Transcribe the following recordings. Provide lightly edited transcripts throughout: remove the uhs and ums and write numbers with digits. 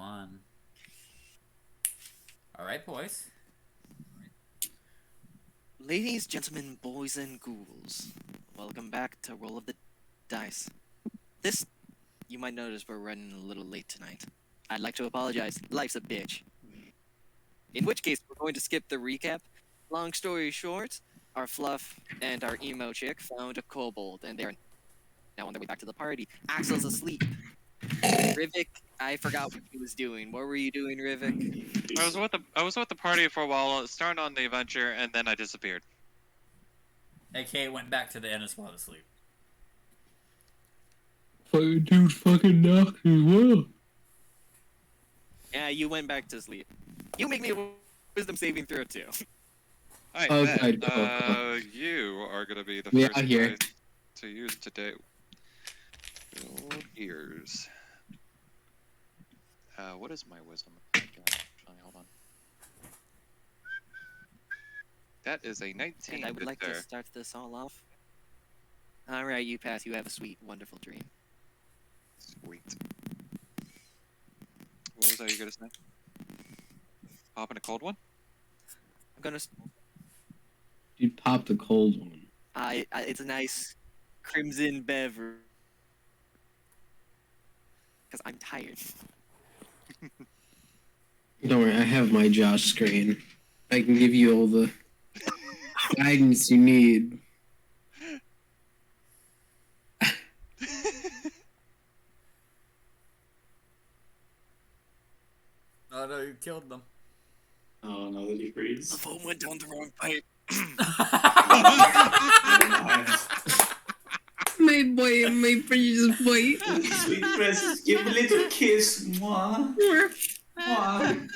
one. Alright, boys. Ladies, gentlemen, boys, and ghouls, welcome back to Roll of the Dice. You might notice we're running a little late tonight. I'd like to apologize. Life's a bitch. In which case, we're going to skip the recap. Long story short, our Fluff and our emo chick found a kobold, and they're now on their way back to the party. Axel's asleep. Rivik, I forgot what he was doing. What were you doing, Rivik? I was with the party for a while, started on the adventure, and then I disappeared. AK went back to the Ennis while asleep. Fucking dude fucking knocked me, whoa. Yeah, you went back to sleep. You make me a wisdom saving throw too. Alright, Okay, Ben, cool. you are gonna be the Yeah, first here. guy to use today. Build ears. What is my wisdom? Hold on. That is a 19. And I would good like there. to start this all off. Alright, you pass. You have a sweet, wonderful dream. Sweet. What was that you gonna say? Hop in a cold one? I'm gonna. Dude popped a cold one. It's a nice crimson beverage. Because I'm tired. Don't worry, I have my Josh screen. I can give you all the guidance you need. Oh no, you killed them. Oh no, did he freeze? The phone went down the wrong pipe. My boy, my precious boy. Sweet princess, give a little kiss. Mwah. Mwah.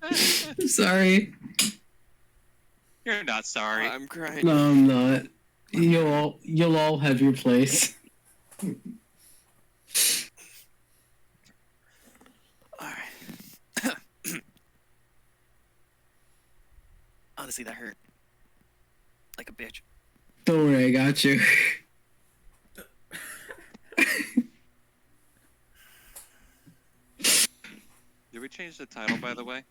I'm sorry. You're not sorry. I'm crying. No, I'm not. You'll all have your place. Alright. Honestly, that hurt. Like a bitch. Don't worry, I got you. Did we change the title, by the way?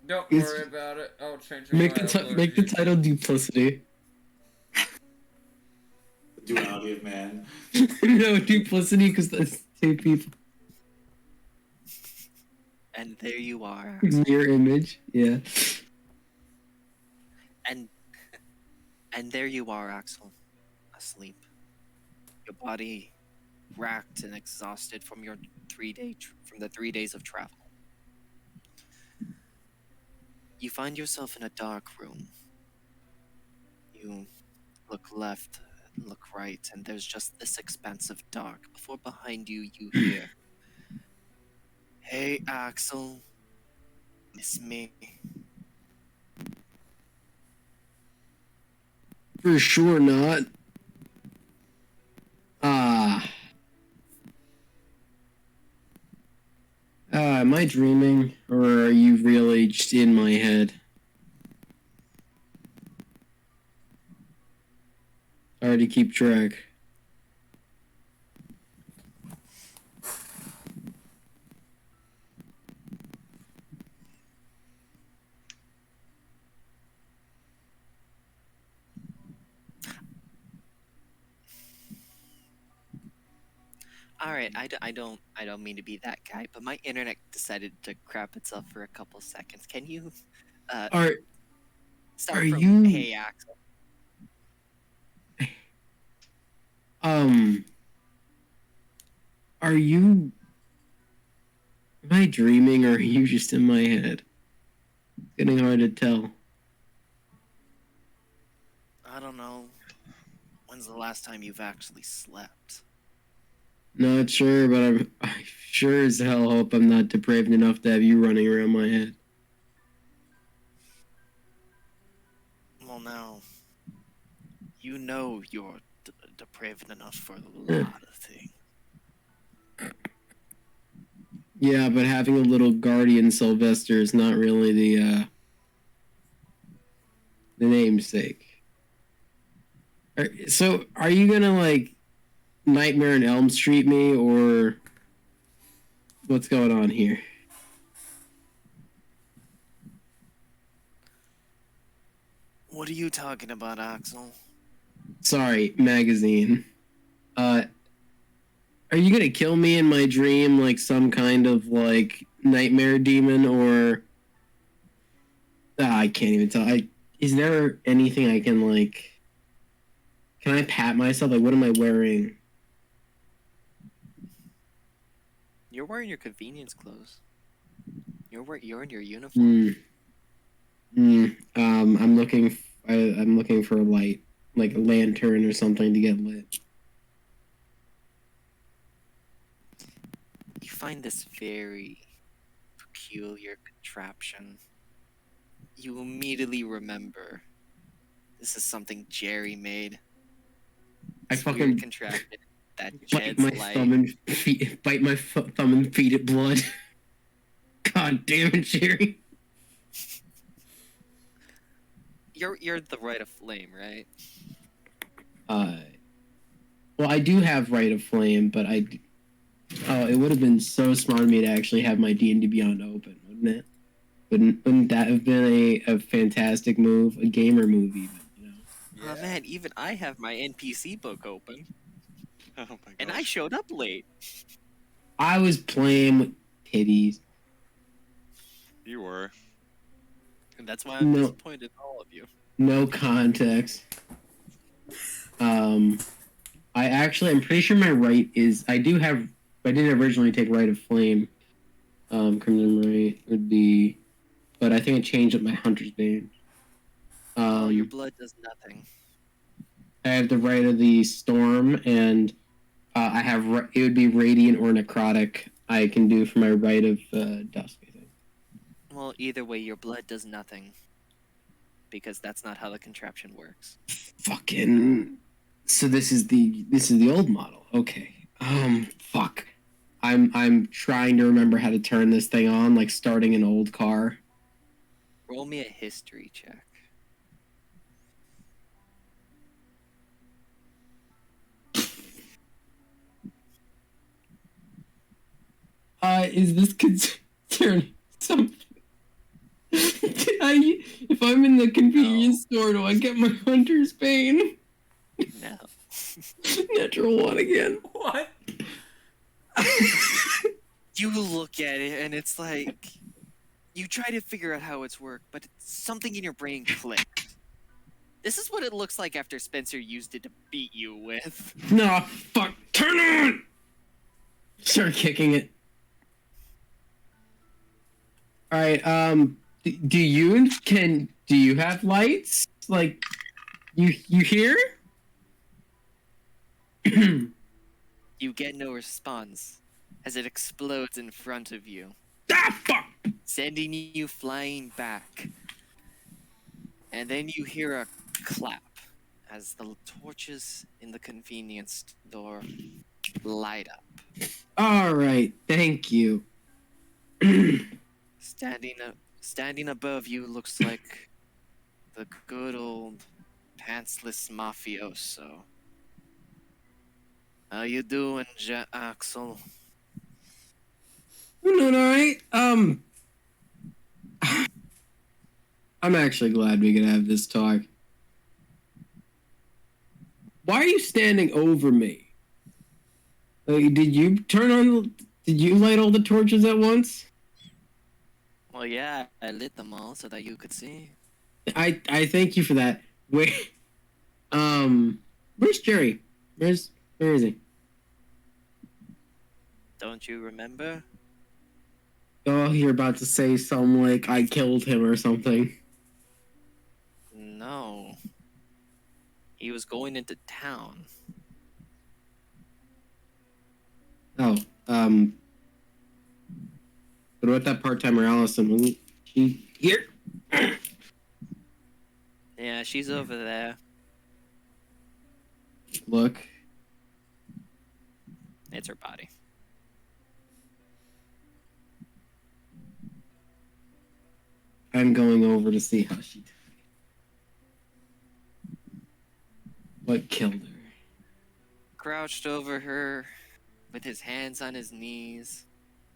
Don't It's- worry about it. I'll change Make the title Duplicity. Duality of man. No, Duplicity, because that's two people. And there you are. Your image, yeah. And there you are, Axel. Asleep. Your body racked and exhausted from your 3 days of travel. You find yourself in a dark room. You look left, look right, and there's just this expanse of dark. Before behind you, you hear, "Hey, Axel, it's me." For sure not. Am I dreaming, or are you really just in my head? Hard to keep track. All right, I don't mean to be that guy, but my internet decided to crap itself for a couple seconds. Can you Are start are from you- "Hey, Axel"? are you? Am I dreaming, or are you just in my head? It's getting hard to tell. I don't know. When's the last time you've actually slept? Not sure, but I sure as hell hope I'm not depraved enough to have you running around my head. Well, now, you know you're depraved enough for a lot of things. Yeah, but having a little guardian Sylvester is not really the namesake. So, are you gonna like Nightmare on Elm Street me, or What's going on here? What are you talking about, Axel? Sorry, magazine. Are you gonna kill me in my dream like some kind of like nightmare demon or? I can't even tell. Is there anything I can like? Can I pat myself? Like, what am I wearing? You're wearing your convenience clothes. You're in your uniform. I'm looking. I'm looking for a light, like a lantern or something to get lit. You find this very peculiar contraption. You immediately remember this is something Jerry made. I This weird fucking contraption that bite sheds my light. thumb and bite my thumb and feed it blood. God damn it, Jerry. You're the Rite of Flame, right? Well, I do have Rite of Flame, but oh, it would have been so smart of me to actually have my D&D Beyond open, wouldn't it? Wouldn't that have been a fantastic move, a gamer move even, you know? Yeah. Oh man, even I have my NPC book open, Oh my gosh. and I showed up late. I was playing with titties. You were. And that's why I'm No. disappointed in all of you. No context. I'm pretty sure my right is. I did originally take Rite of Flame. Crimson Right would be, but I think I changed up my Hunter's Bane. Your blood does nothing. I have the Rite of the Storm, and I have it would be Radiant or Necrotic. I can do for my Rite of Dusk, I think. Well, either way, your blood does nothing. Because that's not how the contraption works. Fucking. So this is the old model. Okay. Fuck. I'm trying to remember how to turn this thing on, like starting an old car. Roll me a history check. Is this concern something? If I'm in the convenience store, do I get my Hunter's Bane? No. Natural one again. What? You look at it and it's like you try to figure out how it's worked, but something in your brain clicked. This is what it looks like after Spencer used it to beat you with. No, fuck. Turn on! Start kicking it. Alright, do you have lights? Like, you hear? You get no response as it explodes in front of you, Fuck! sending you flying back. And then you hear a clap as the torches in the convenience store light up. Alright, thank you. Standing above you looks like the good old pantsless mafioso. How you doing, Axel? I'm doing alright. I'm actually glad we could have this talk. Why are you standing over me? Like, did you light all the torches at once? Well, yeah, I lit them all so that you could see. I thank you for that. Wait, where's Jerry? Where is he? Don't you remember? Oh, you're about to say something like I killed him or something. No. He was going into town. Oh, what about that part-timer Allison? Wasn't she here? Yeah, she's over there. Look. It's her body. I'm going over to see how she died. What killed her? Crouched over her with his hands on his knees,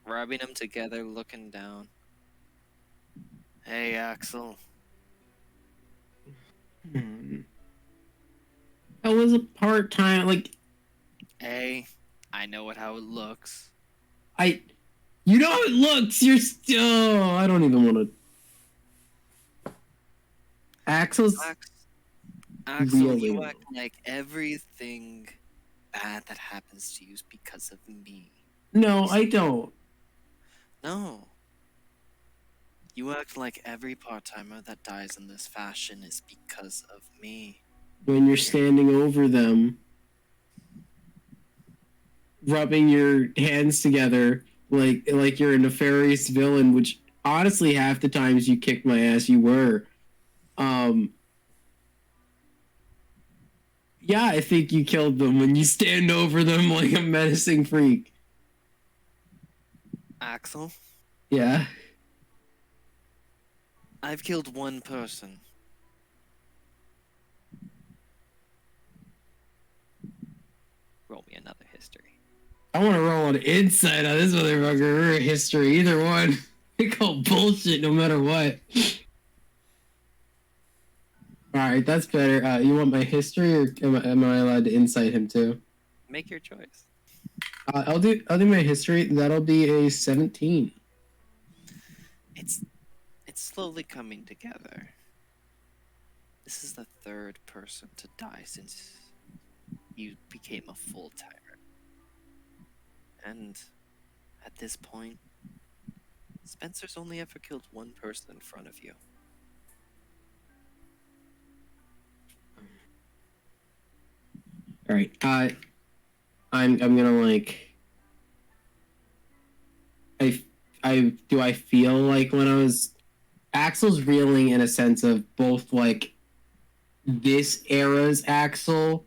rubbing them together, looking down. Hey, Axel. I was a part-time, like, Hey, I know how it looks. you know how it looks, you're still, I don't even want to. Axel's Axel, you really- act like everything bad that happens to you is because of me. No, I don't. No. You act like every part-timer that dies in this fashion is because of me. When you're standing over them, rubbing your hands together like you're a nefarious villain, which honestly half the times you kicked my ass you were. Yeah, I think you killed them when you stand over them like a menacing freak. Axel, Yeah. I've killed one person. Roll me another history. I want to roll on insight on this motherfucker or history. Either one. They call bullshit no matter what. Alright, that's better. You want my history or am I allowed to insight him too? Make your choice. I'll do my history. That'll be a 17. It's slowly coming together. This is the third person to die since you became a full-timer. And at this point, Spencer's only ever killed one person in front of you. All right. I'm gonna like. I feel like when I was Axel's reeling in a sense of both like this era's Axel,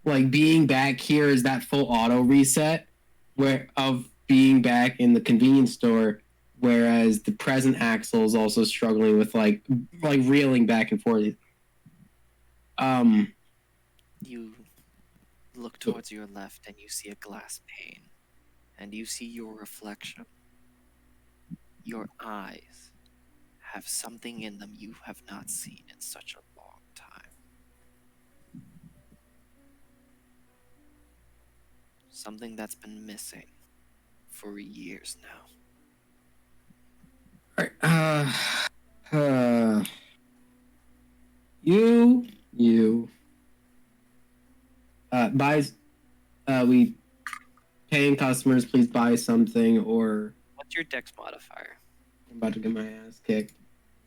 like being back here is that full auto reset where of being back in the convenience store, whereas the present Axel is also struggling with like reeling back and forth. You look towards your left and you see a glass pane, and you see your reflection. Your eyes have something in them you have not seen in such a long time. Something that's been missing for years now. All right. You buys we paying customers please buy something or What's your dex modifier? I'm about to get my ass kicked.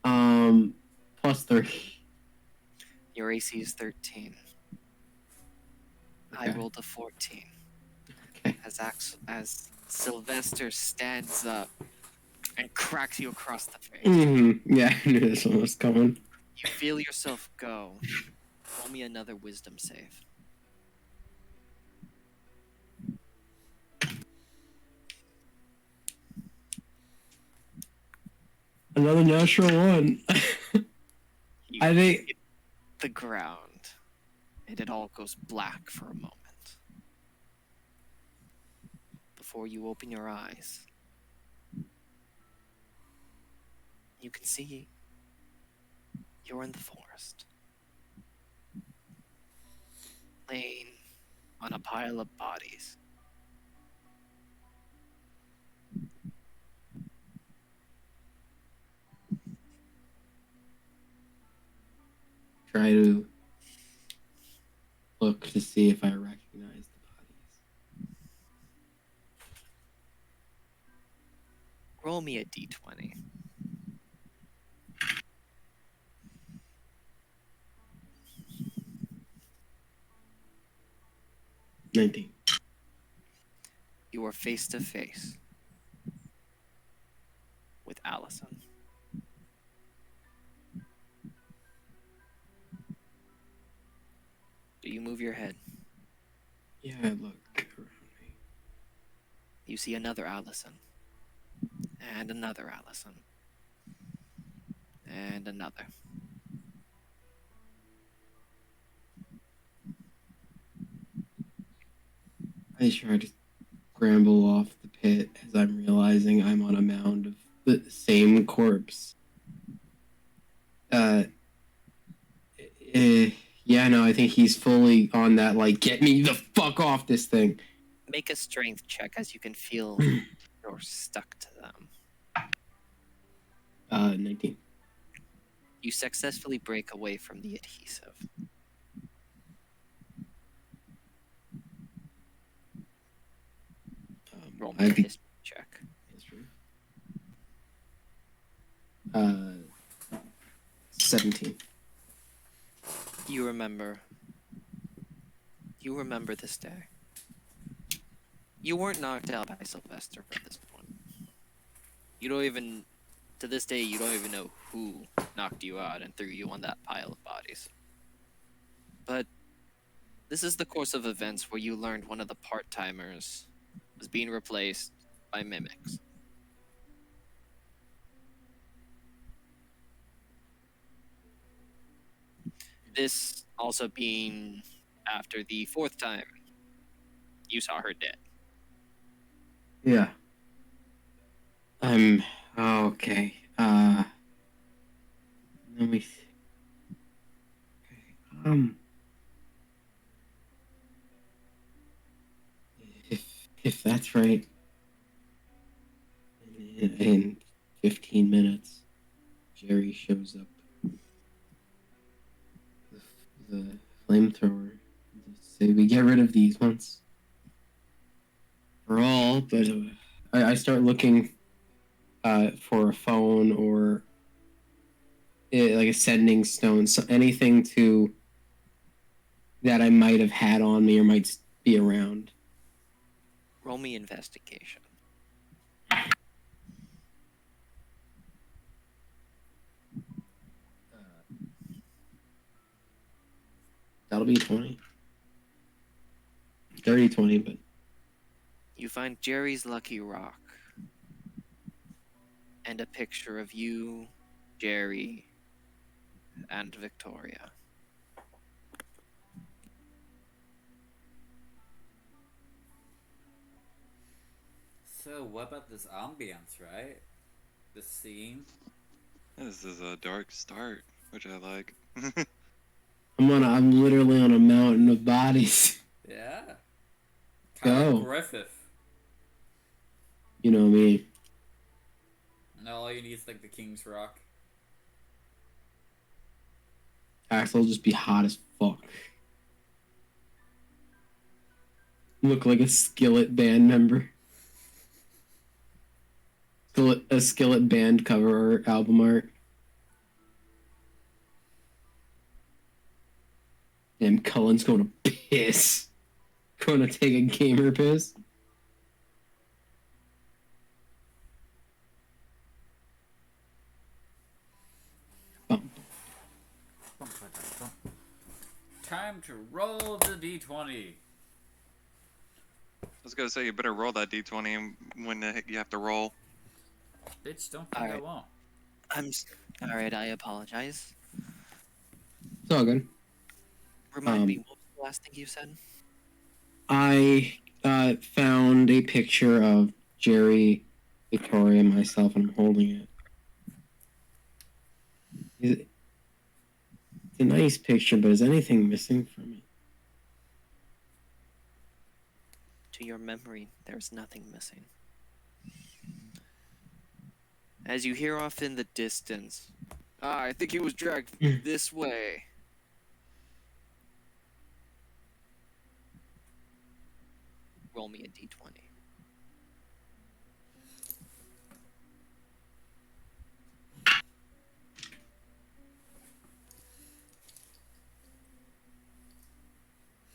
+3. Your AC is 13. I Okay. rolled a 14. Okay. As Sylvester stands up and cracks you across the face. Yeah, I knew this one was coming. You feel yourself go. Roll me another wisdom save. Another natural one. You I think hit the ground, and it all goes black for a moment. Before you open your eyes, you can see you're in the forest, laying on a pile of bodies. try to look to see if I recognize the bodies. Roll me a d20. 19. You are face to face with Allison. Do you move your head? Yeah, I look around me. You see another Allison. And another Allison. And another. I try to scramble off the pit as I'm realizing I'm on a mound of the same corpse. Yeah, no, I think he's fully on that, like, get me the fuck off this thing. Make a strength check as you can feel you're stuck to them. 19. You successfully break away from the adhesive. Roll me a I'd be history check. history. 17. You remember this day. You weren't knocked out by Sylvester at this point. You don't even, to this day, you don't even know who knocked you out and threw you on that pile of bodies. But this is the course of events where you learned one of the part-timers was being replaced by mimics. This also being after the fourth time you saw her dead. Yeah. Okay. Let me see. Okay. If that's right, in 15 minutes, Jerry shows up. The flamethrower. Say we get rid of these once for all, but I start looking for a phone or like a sending stone, so anything to that I might have had on me or might be around. Roll me investigation. That'll be 20. 30, 20, but You find Jerry's lucky rock and a picture of you, Jerry, and Victoria. So, what about this ambience, right? This scene? This is a dark start, which I like. I'm literally on a mountain of bodies. Yeah. Go. Kyle Griffith. You know me. And all you need is like the King's Rock. Axel will just be hot as fuck. Look like a Skillet band member. A Skillet band cover or album art. Damn, Cullen's going to piss. Going to take a gamer piss. Time to roll the d20. I was gonna say you better roll that d20 when you have to roll. Bitch, don't think I Alright. won't. Alright, I apologize. It's all good. Remind me, what was the last thing you said? I found a picture of Jerry, Victoria, and myself, and I'm holding it. It's a nice picture, but is anything missing from it? To your memory, there's nothing missing. As you hear off in the distance, I think he was dragged this way. Roll me a d20.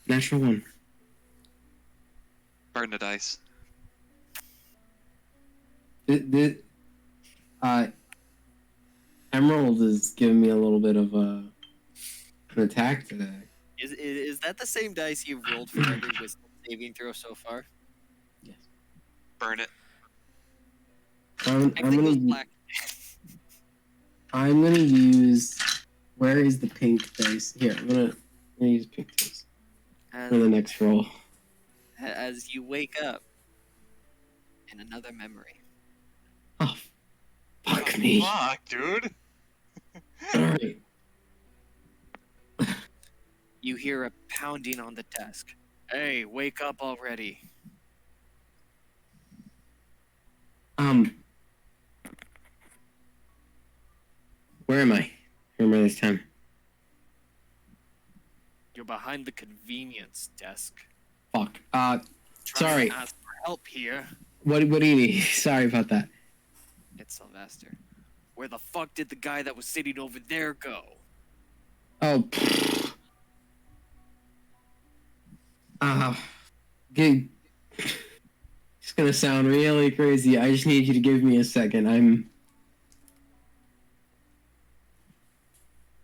Natural one. Burn the dice. Emerald is giving me a little bit of an attack today. Is that the same dice you've rolled for every wisdom saving throw so far? Yes. Burn it. I'm Actually, gonna goes black. I'm gonna use. Where is the pink dice? Here, I'm gonna use pink dice for the And next roll. as you wake up, in another memory. Oh, fuck me. Fuck, dude. Alright. You hear a pounding on the desk. Hey, wake up already. Where am I? Remember this time. You're behind the convenience desk. Fuck. Trying Sorry. to ask for help here. What do you need? Sorry about that. It's Sylvester. Where the fuck did the guy that was sitting over there go? Oh. Good. It's gonna sound really crazy. I just need you to give me a second.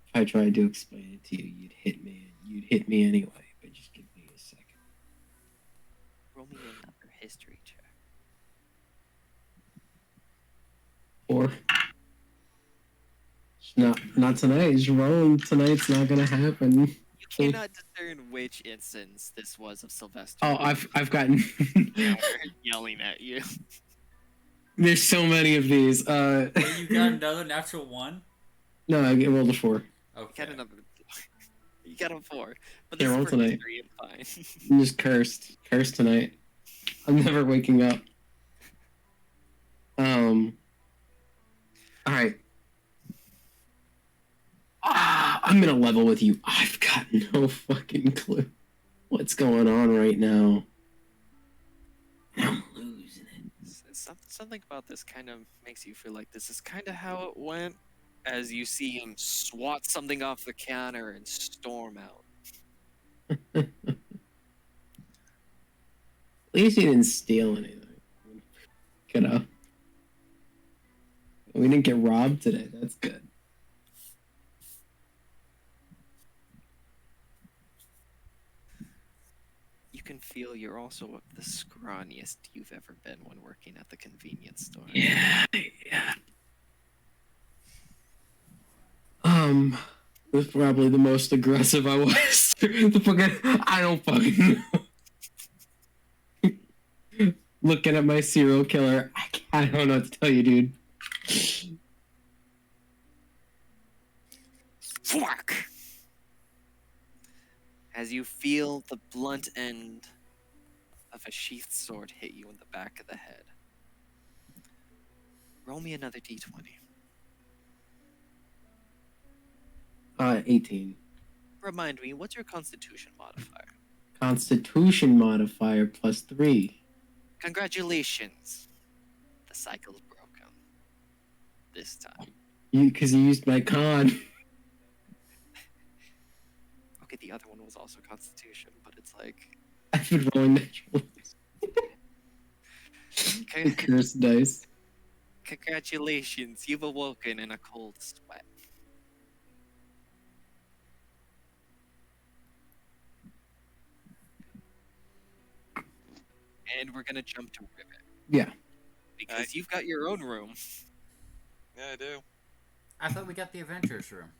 If I tried to explain it to you, you'd hit me. You'd hit me anyway. But just give me a second. Roll me another history check. 4. It's not tonight. It's wrong. Tonight's not gonna happen. You cannot discern which instance this was of Sylvester. Oh, I've gotten. Yelling at you. There's so many of these. Wait, you got another natural one? No, I rolled a 4. Okay. Got another. You got a 4. But Yeah, this roll is for tonight. history and fine. I'm just cursed. Cursed tonight. I'm never waking up. Alright. I'm gonna level with you. I've got no fucking clue what's going on right now. I'm losing it. Something about this kind of makes you feel like this is kind of how it went, as you see him swat something off the counter and storm out. At least he didn't steal anything. We didn't get robbed today. That's good. You can feel you're also the scrawniest you've ever been when working at the convenience store. Yeah. This is probably the most aggressive I was. I don't fucking know. Looking at my serial killer, I don't know what to tell you, dude. Fuck! As you feel the blunt end of a sheathed sword hit you in the back of the head. Roll me another d20. 18. Remind me, what's your constitution modifier? Constitution modifier +3. Congratulations. The cycle's broken. This time. Because you used my con. Okay, the other one was also constitution, but it's like... I've been rolling natural. Cursed dice. Congratulations, you've awoken in a cold sweat. And we're gonna jump to Rivet. Yeah. Because you've got your own room. Yeah, I do. I thought we got the adventures room.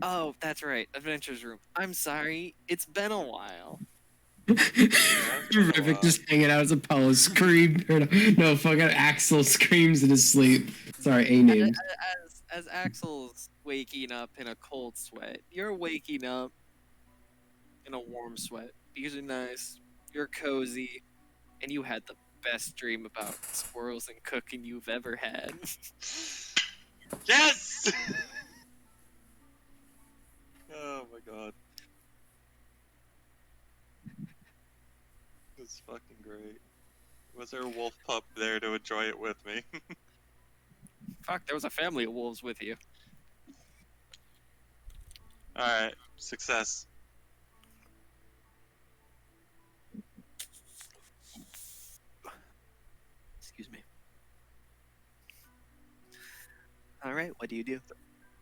Oh, that's right, Adventures Room. I'm sorry, it's been a while. Terrific, just hanging out as Apollo screamed. No, fucking Axel screams in his sleep. Sorry, A name. As Axel's waking up in a cold sweat, you're waking up in a warm sweat because you're nice, you're cozy, and you had the best dream about squirrels and cooking you've ever had. Yes! Oh my god. It's fucking great. Was there a wolf pup there to enjoy it with me? Fuck, there was a family of wolves with you. Alright, success. Excuse me. Alright, what do you do?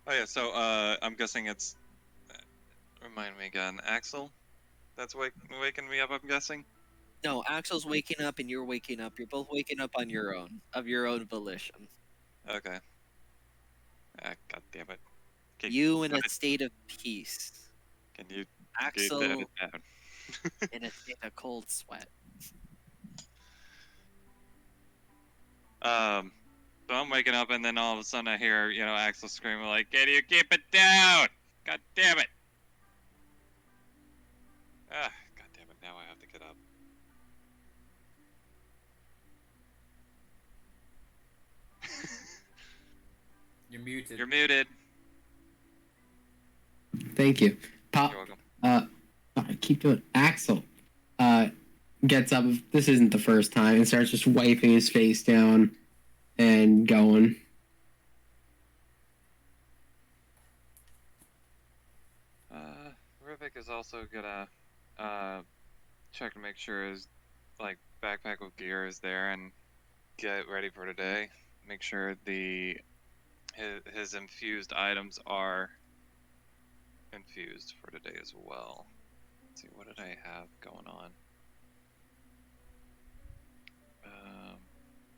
Oh yeah, so I'm guessing it's... remind me again, Axel? That's waking me up, I'm guessing? No, Axel's waking up and you're waking up. You're both waking up on your own, of your own volition. Okay. Ah, god damn it. Can, You in a state of peace. can you Axel get that down? in a cold sweat. So I'm waking up, and then all of a sudden I hear, Axel screaming like, "Can you keep it down? God damn it!" God damn it! Now I have to get up. You're muted. You're muted. Thank you. Pop. You're welcome. I keep doing. Axel, gets up. This isn't the first time, and starts just wiping his face down, and going. Rivik is also gonna check to make sure his backpack with gear is there and get ready for today. Make sure his infused items are infused for today as well. Let's see, what did I have going on?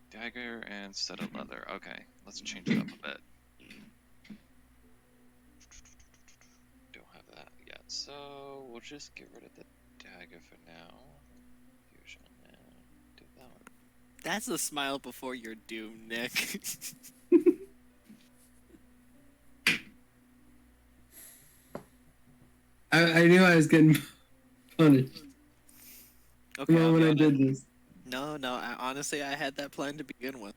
Dagger and set of leather. Okay, let's change it up a bit. Don't have that yet, so we'll just get rid of the dagger for now. Fusion and do that one. That's a smile before your doom, Nick. I knew I was getting punished Okay, the I'll moment be I honest. did this. No, honestly, I had that plan to begin with.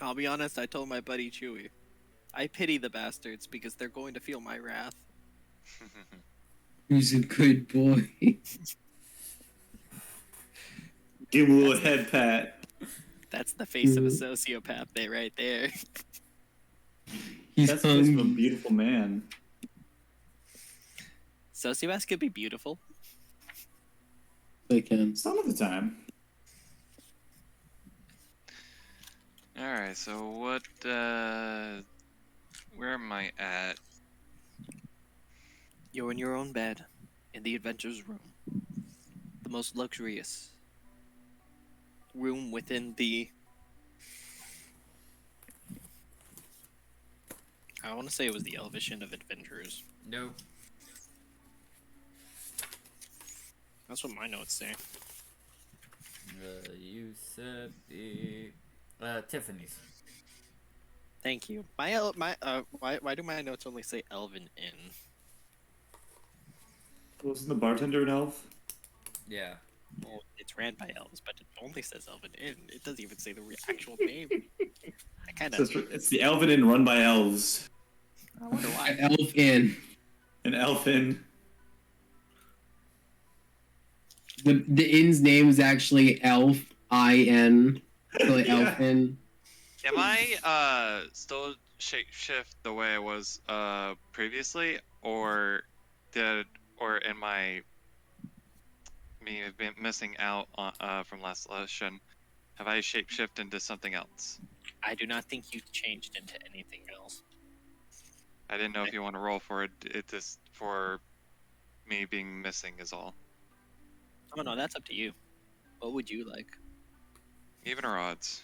I'll be honest, I told my buddy Chewy. I pity the bastards because they're going to feel my wrath. He's a good boy. Give him a little head pat. That's the face of a sociopath there, right there. He's That's the face of a hungry. beautiful man. Sociopaths could be beautiful. They can. Some of the time. Alright, so what, where am I at? You're in your own bed, in the adventurer's room. The most luxurious room within the... I want to say it was the Elvish Inn of Adventurers. Nope. That's what my notes say. You said the Tiffany's. Thank you. Why do my notes only say Elven Inn? Wasn't the bartender an elf? Yeah. Well, it's ran by elves, but it only says Elven Inn. It doesn't even say the actual name. I kind of. It's the Elven Inn run by elves. I wonder why. An elf in. An elf inn. The inn's name is actually Elf IN. So like Yeah. Elf Inn. Am I, still shapeshift the way I was, previously, or am I missing out on, from last session? Have I shapeshift into something else? I do not think you changed into anything else. I didn't know if you want to roll for it just for me being missing is all. Oh no, that's up to you. What would you like? Even or odds?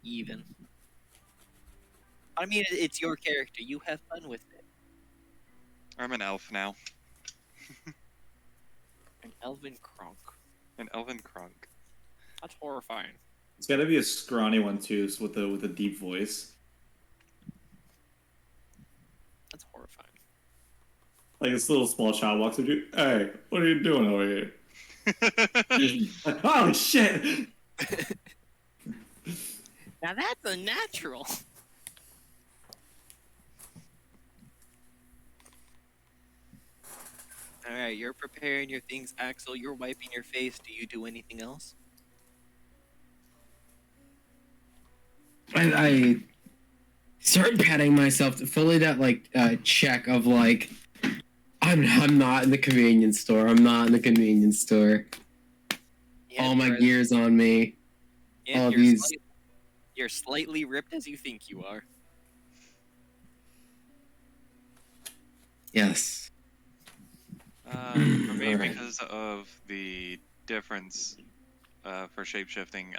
Even. I mean, it's your character. You have fun with it. I'm an elf now. An elven crunk. An elven crunk. That's horrifying. It's gotta be a scrawny one too, so with a deep voice. That's horrifying. Like this little small child walks up to you. Hey, what are you doing over here? Oh shit! Now that's unnatural. Alright, you're preparing your things, Axel. You're wiping your face. Do you do anything else? I start patting myself to fully that check of like I'm not in the convenience store. I'm not in the convenience store. Yeah, All my you're- gear's on me. yeah, all you're these- you're slightly ripped as you think you are. Yes. For me, Alright. because of the difference for shapeshifting,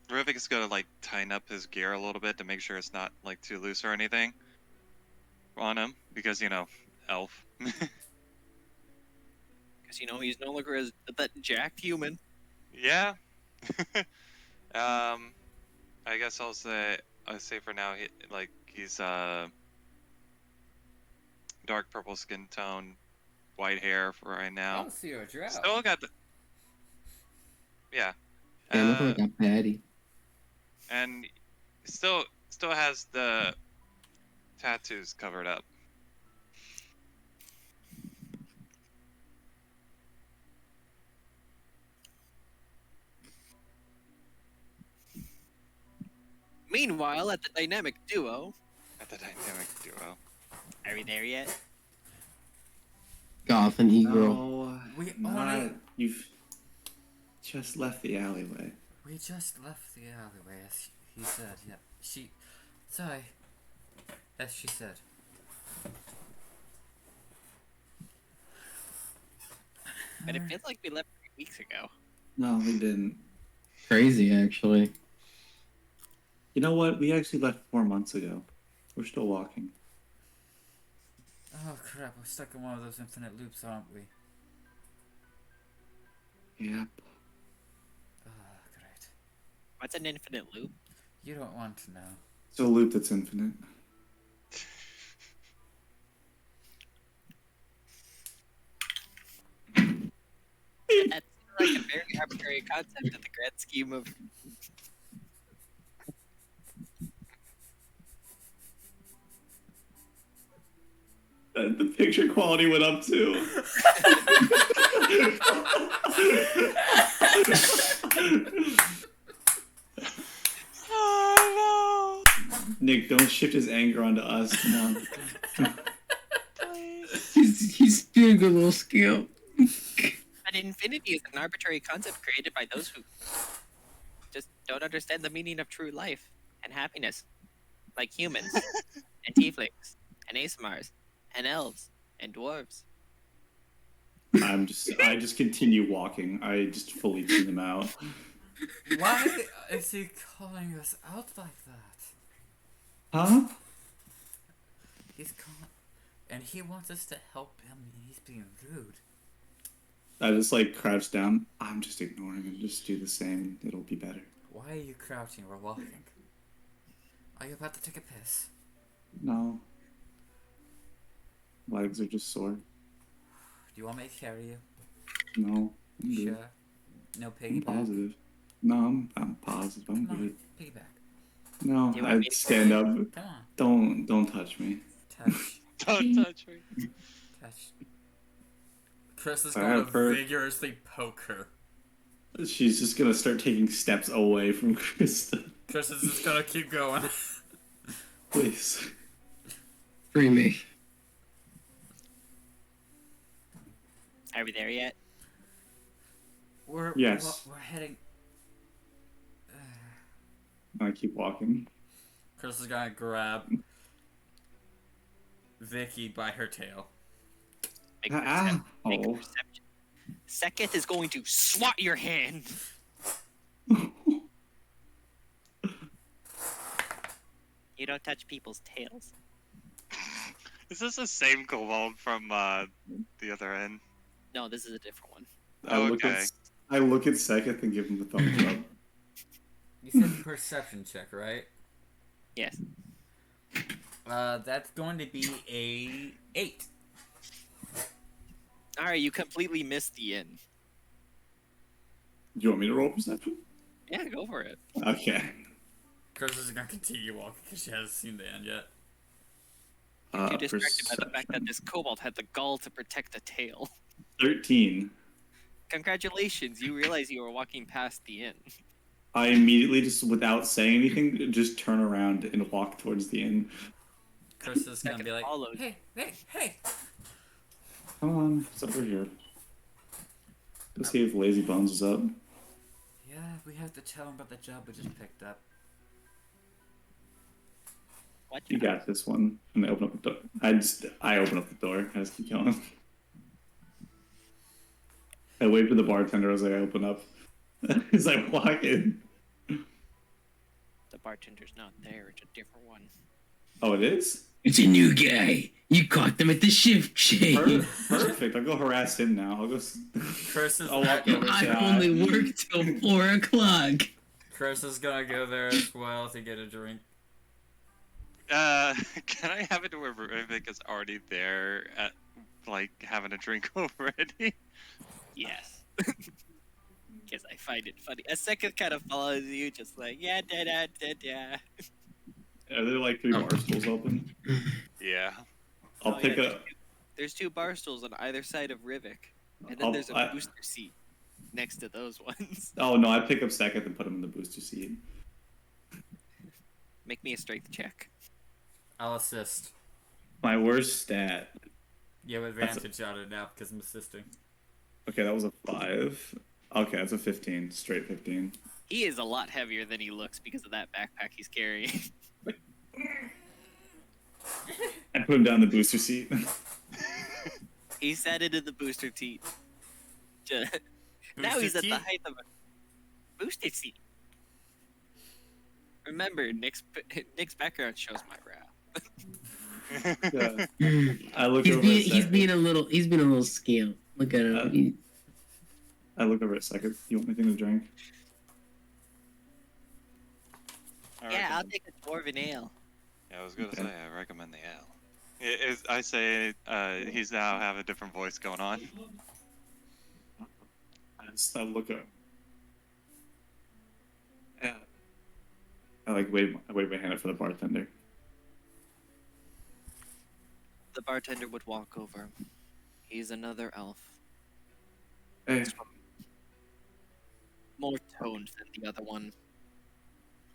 Rivik is gonna tighten up his gear a little bit to make sure it's not too loose or anything on him, because elf. Because he's no longer that jacked human. Yeah. I guess I'll say for now he's dark purple skin tone, white hair for right now. Oh, so you're a drow. Still got the yeah. Yeah, look like a patty. And still has the tattoos covered up. Meanwhile, at the dynamic duo, At the dynamic duo. are we there yet? Goth and Egro. No, We not. only- You've just left the alleyway. We just left the alleyway, as he said. Yep. Sorry. As she said. But it feels like we left 3 weeks ago. No, we didn't. Crazy, actually. You know what? We actually left 4 months ago. We're still walking. Oh crap! We're stuck in one of those infinite loops, aren't we? Yep. Oh, great. What's an infinite loop? You don't want to know. It's a loop that's infinite. That's like a very arbitrary concept in the grand scheme of. The picture quality went up too. Oh Nick, don't shift his anger onto us. Come on. no! Please. He's doing a little skill. But infinity is an arbitrary concept created by those who just don't understand the meaning of true life and happiness, like humans and tieflings and ASMRs and elves and dwarves. I just continue walking. I just fully tune them out. Why is he calling us out like that? Huh? He's calling, and he wants us to help him. And he's being rude. I just like crouch down. I'm just ignoring him. Just do the same. It'll be better. Why are you crouching? We're walking. Are you about to take a piss? No. Legs are just sore. Do you want me to carry you? No. I'm good. Sure. No I'm piggyback. positive. No, I'm positive. I'm Come on, good. piggyback. No, You want me I'd to- stand up. Come on. Don't touch me. Touch. Don't touch me. Touch. Chris is I going have to heard- vigorously poke her. She's just gonna start taking steps away from Krista. Chris is just going to keep going. Please. Free me. Are we there yet? Yes. We're heading. I keep walking. Chris is going to grab Vicky by her tail. Make Ah, make a oh. perception. Seketh is going to swat your hand. You don't touch people's tails. Is this the same kobold from the other end? No, this is a different one. Okay. I look at Seketh and give him the thumbs up. You said perception check, right? Yes. That's going to be a 8. Alright, you completely missed the inn. Do you want me to roll perception? Yeah, go for it. Okay. Chris is going to continue walking because she hasn't seen the end yet. You're distracted by the fact that this kobold had the gall to protect the tail. 13. Congratulations, you realize you were walking past the inn. I immediately, just without saying anything, just turn around and walk towards the inn. Chris is going to be like, Followed. hey! Come on, it's over here. Go see if Lazy Bones is up. Yeah, we have to tell him about the job we just picked up. What? You got this one. And I open up the door. I open up the door. I just keep going. I wave to the bartender as I open up. As I walk in. The bartender's not there, it's a different one. Oh, it is? It's a new guy. You caught them at the shift change. Perfect. I'll go harass him now. Chris is I'll walk over and I say only hi. work till 4 o'clock. Chris is gonna go there as well to get a drink. Can I have it to where Rivik is already there at, like, having a drink already? Yes. Because I find it funny. A second kind of follows you, just like, yeah, da da da da. Are there like 3 bar stools open? Yeah. I'll Oh, pick yeah, up. There's 2 bar stools on either side of Rivik. And then I'll- there's a I- booster seat next to those ones. Oh no, I pick up second and put him in the booster seat. Make me a strength check. I'll assist. My worst stat. You have advantage on it now because I'm assisting. Okay, that was a 5. Okay, that's a 15. Straight 15. He is a lot heavier than he looks because of that backpack he's carrying. I put him down the booster seat. He sat into the booster seat. Now he's at the height of a booster seat. Remember, Nick's background shows my brow. Yeah. I look over. He's being a little scale. Look at him. Uh, I look over a second. You want anything to drink? Yeah, I'll take a dwarven ale. Yeah, I was gonna Okay. say I recommend the ale. I say he's now have a different voice going on. I look up. Yeah. I like wave my hand up for the bartender. The bartender would walk over. He's another elf. Hey, More toned than the other one.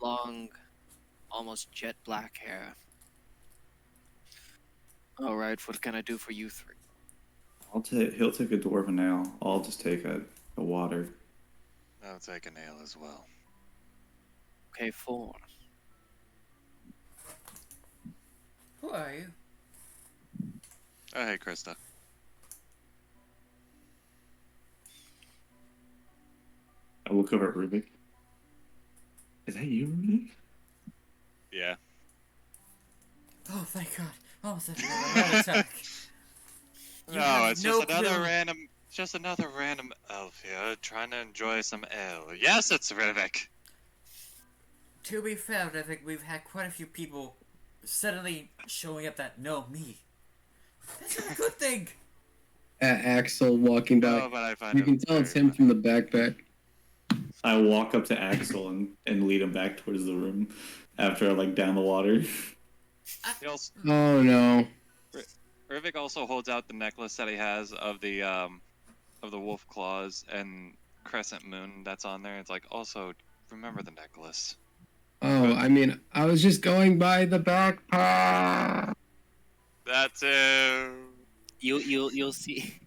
Long, almost jet black hair. Alright, what can I do for you 3? he'll take a dwarven ale. I'll just take a water. I'll take an ale as well. Okay, 4. Who are you? Oh, hey, Krista. I look over at Rubik. Is that you, Rubik? Yeah. Oh, thank God. Almost had another heart attack. You No, have it's no just another clue. random elf here trying to enjoy some ale. Yes, it's Rivik. To be fair, I think we've had quite a few people suddenly showing up that know me. That's not a good thing. Axel walking No, back. but I find You can tell it's him from the backpack. I walk up to Axel and lead him back towards the room after I like down the water. He also, Oh no. Rivik also holds out the necklace that he has of the wolf claws and crescent moon that's on there. It's like, also remember the necklace. Oh, I mean, I was just going by the backpack. That's You'll see.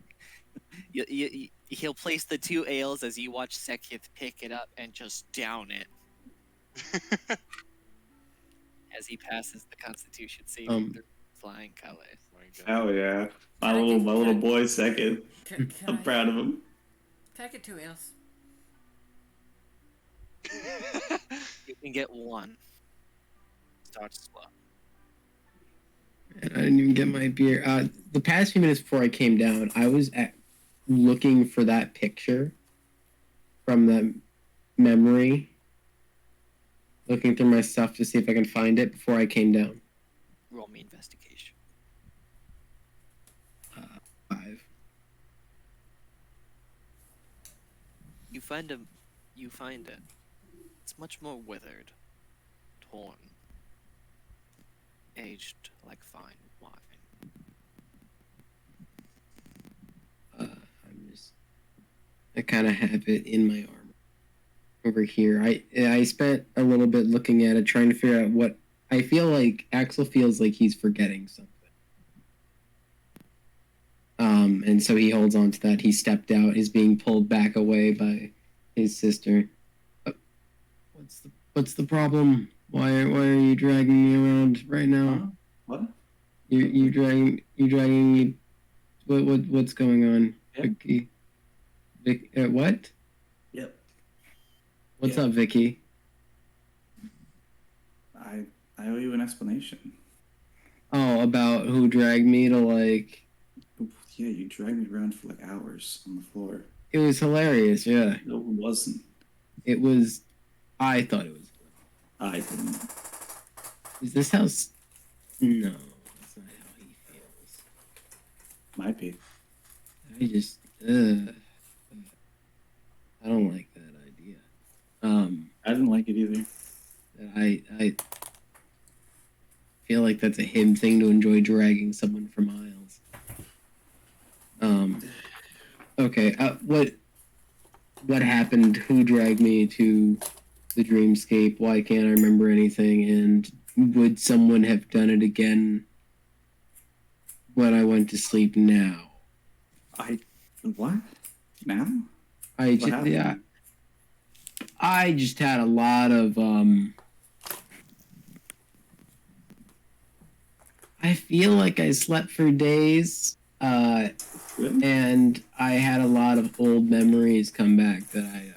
He'll place the 2 ales as you watch Sekith pick it up and just down it as he passes the Constitution saving through flying colors. Hell yeah. My little boy second. Can I'm proud of him. Can I get 2 ales? You can get 1. Start slow. I didn't even get my beer. The past few minutes before I came down, I was looking for that picture from the memory. Looking through my stuff to see if I can find it before I came down. Roll me investigation. 5. You find it. It's much more withered, torn, aged like fine wine. I kind of have it in my armor over here. I spent a little bit looking at it, trying to figure out what I feel like. Axel feels like he's forgetting something. And so he holds on to that. He stepped out, is being pulled back away by his sister. What's the problem? Why are you dragging me around right now? Huh? What? You dragging me. What's going on? Yeah. Vicky, what? Yep. What's Yeah. up, Vicky? I owe you an explanation. Oh, about who dragged me to like. Yeah, you dragged me around for like hours on the floor. It was hilarious. Yeah, No, it wasn't. it was. I thought it was. I didn't. Is this house? No, that's not how he feels. Might be. I just. I don't like that idea. I didn't like it either. I feel like that's a him thing to enjoy dragging someone for miles. Okay. What happened? Who dragged me to the dreamscape? Why can't I remember anything? And would someone have done it again when I went to sleep now? What? Now? I What just happened? yeah. I just had a lot of I feel like I slept for days. Good. And I had a lot of old memories come back that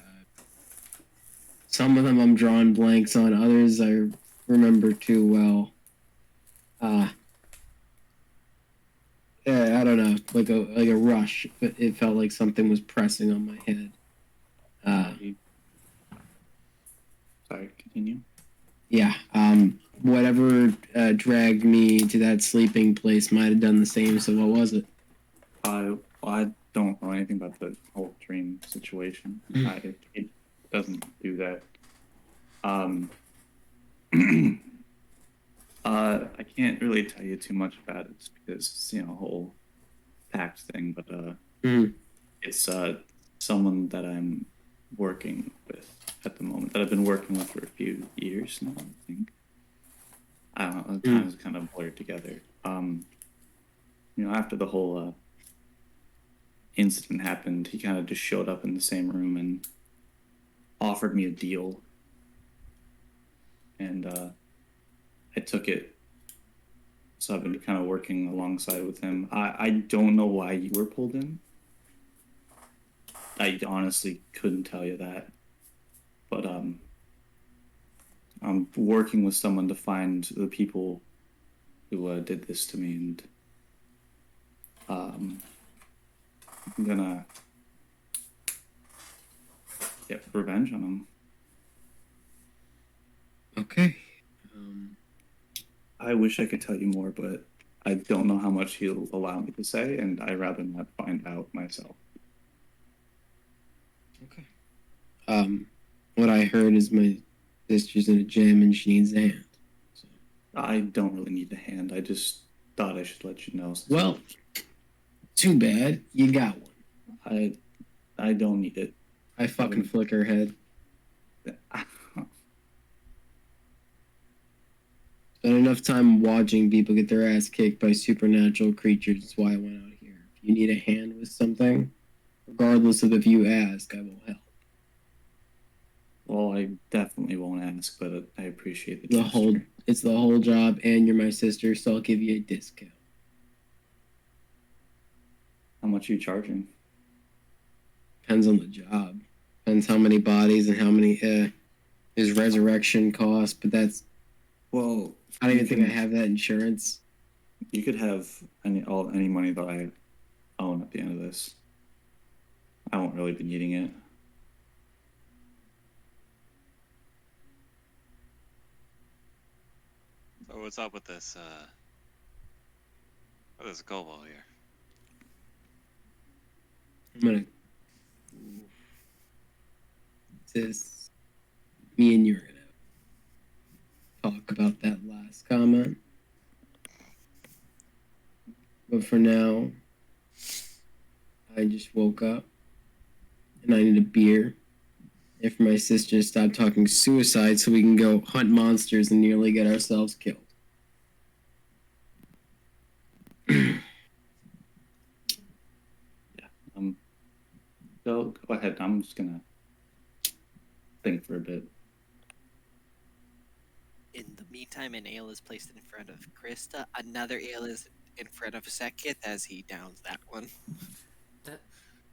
some of them I'm drawing blanks on, others I remember too well. I don't know, like a rush, but it felt like something was pressing on my head. Sorry, continue. Yeah, whatever dragged me to that sleeping place might have done the same. So what was it? I don't know anything about the whole dream situation. It doesn't do that. I can't really tell you too much about it because it's, a whole pact thing, but Mhm. it's someone that I'm working with at the moment, that I've been working with for a few years now, I think. I don't know, the times kind of blurred together. After the whole incident happened, he kind of just showed up in the same room and offered me a deal. And I took it. So I've been kind of working alongside with him. I don't know why you were pulled in. I honestly couldn't tell you that. But I'm working with someone to find the people who did this to me, and I'm gonna get revenge on him. Okay. I wish I could tell you more, but I don't know how much he'll allow me to say, and I'd rather not find out myself. Okay. What I heard is my sister's in a jam and she needs a hand. So. I don't really need a hand. I just thought I should let you know. Well, too bad. You got one. I don't need it. I fucking flick her head. Spent enough time watching people get their ass kicked by supernatural creatures. That's why I went out here. If you need a hand with something, regardless of if you ask, I will help. Well, I definitely won't ask, but I appreciate It's the whole job, and you're my sister, so I'll give you a discount. How much are you charging? Depends on the job. Depends how many bodies and how many there's resurrection costs, but that's Well, I don't even think I have that insurance. You could have any money that I own at the end of this. I won't really be needing it. So what's up with this Koval here? I'm gonna. This. Me and you are gonna talk about that last comment. But for now, I just woke up and I need a beer. And for my sister to stop talking suicide so we can go hunt monsters and nearly get ourselves killed. Go ahead. I'm just gonna think for a bit. In the meantime, an ale is placed in front of Krista. Another ale is in front of Sekit as he downs that one. The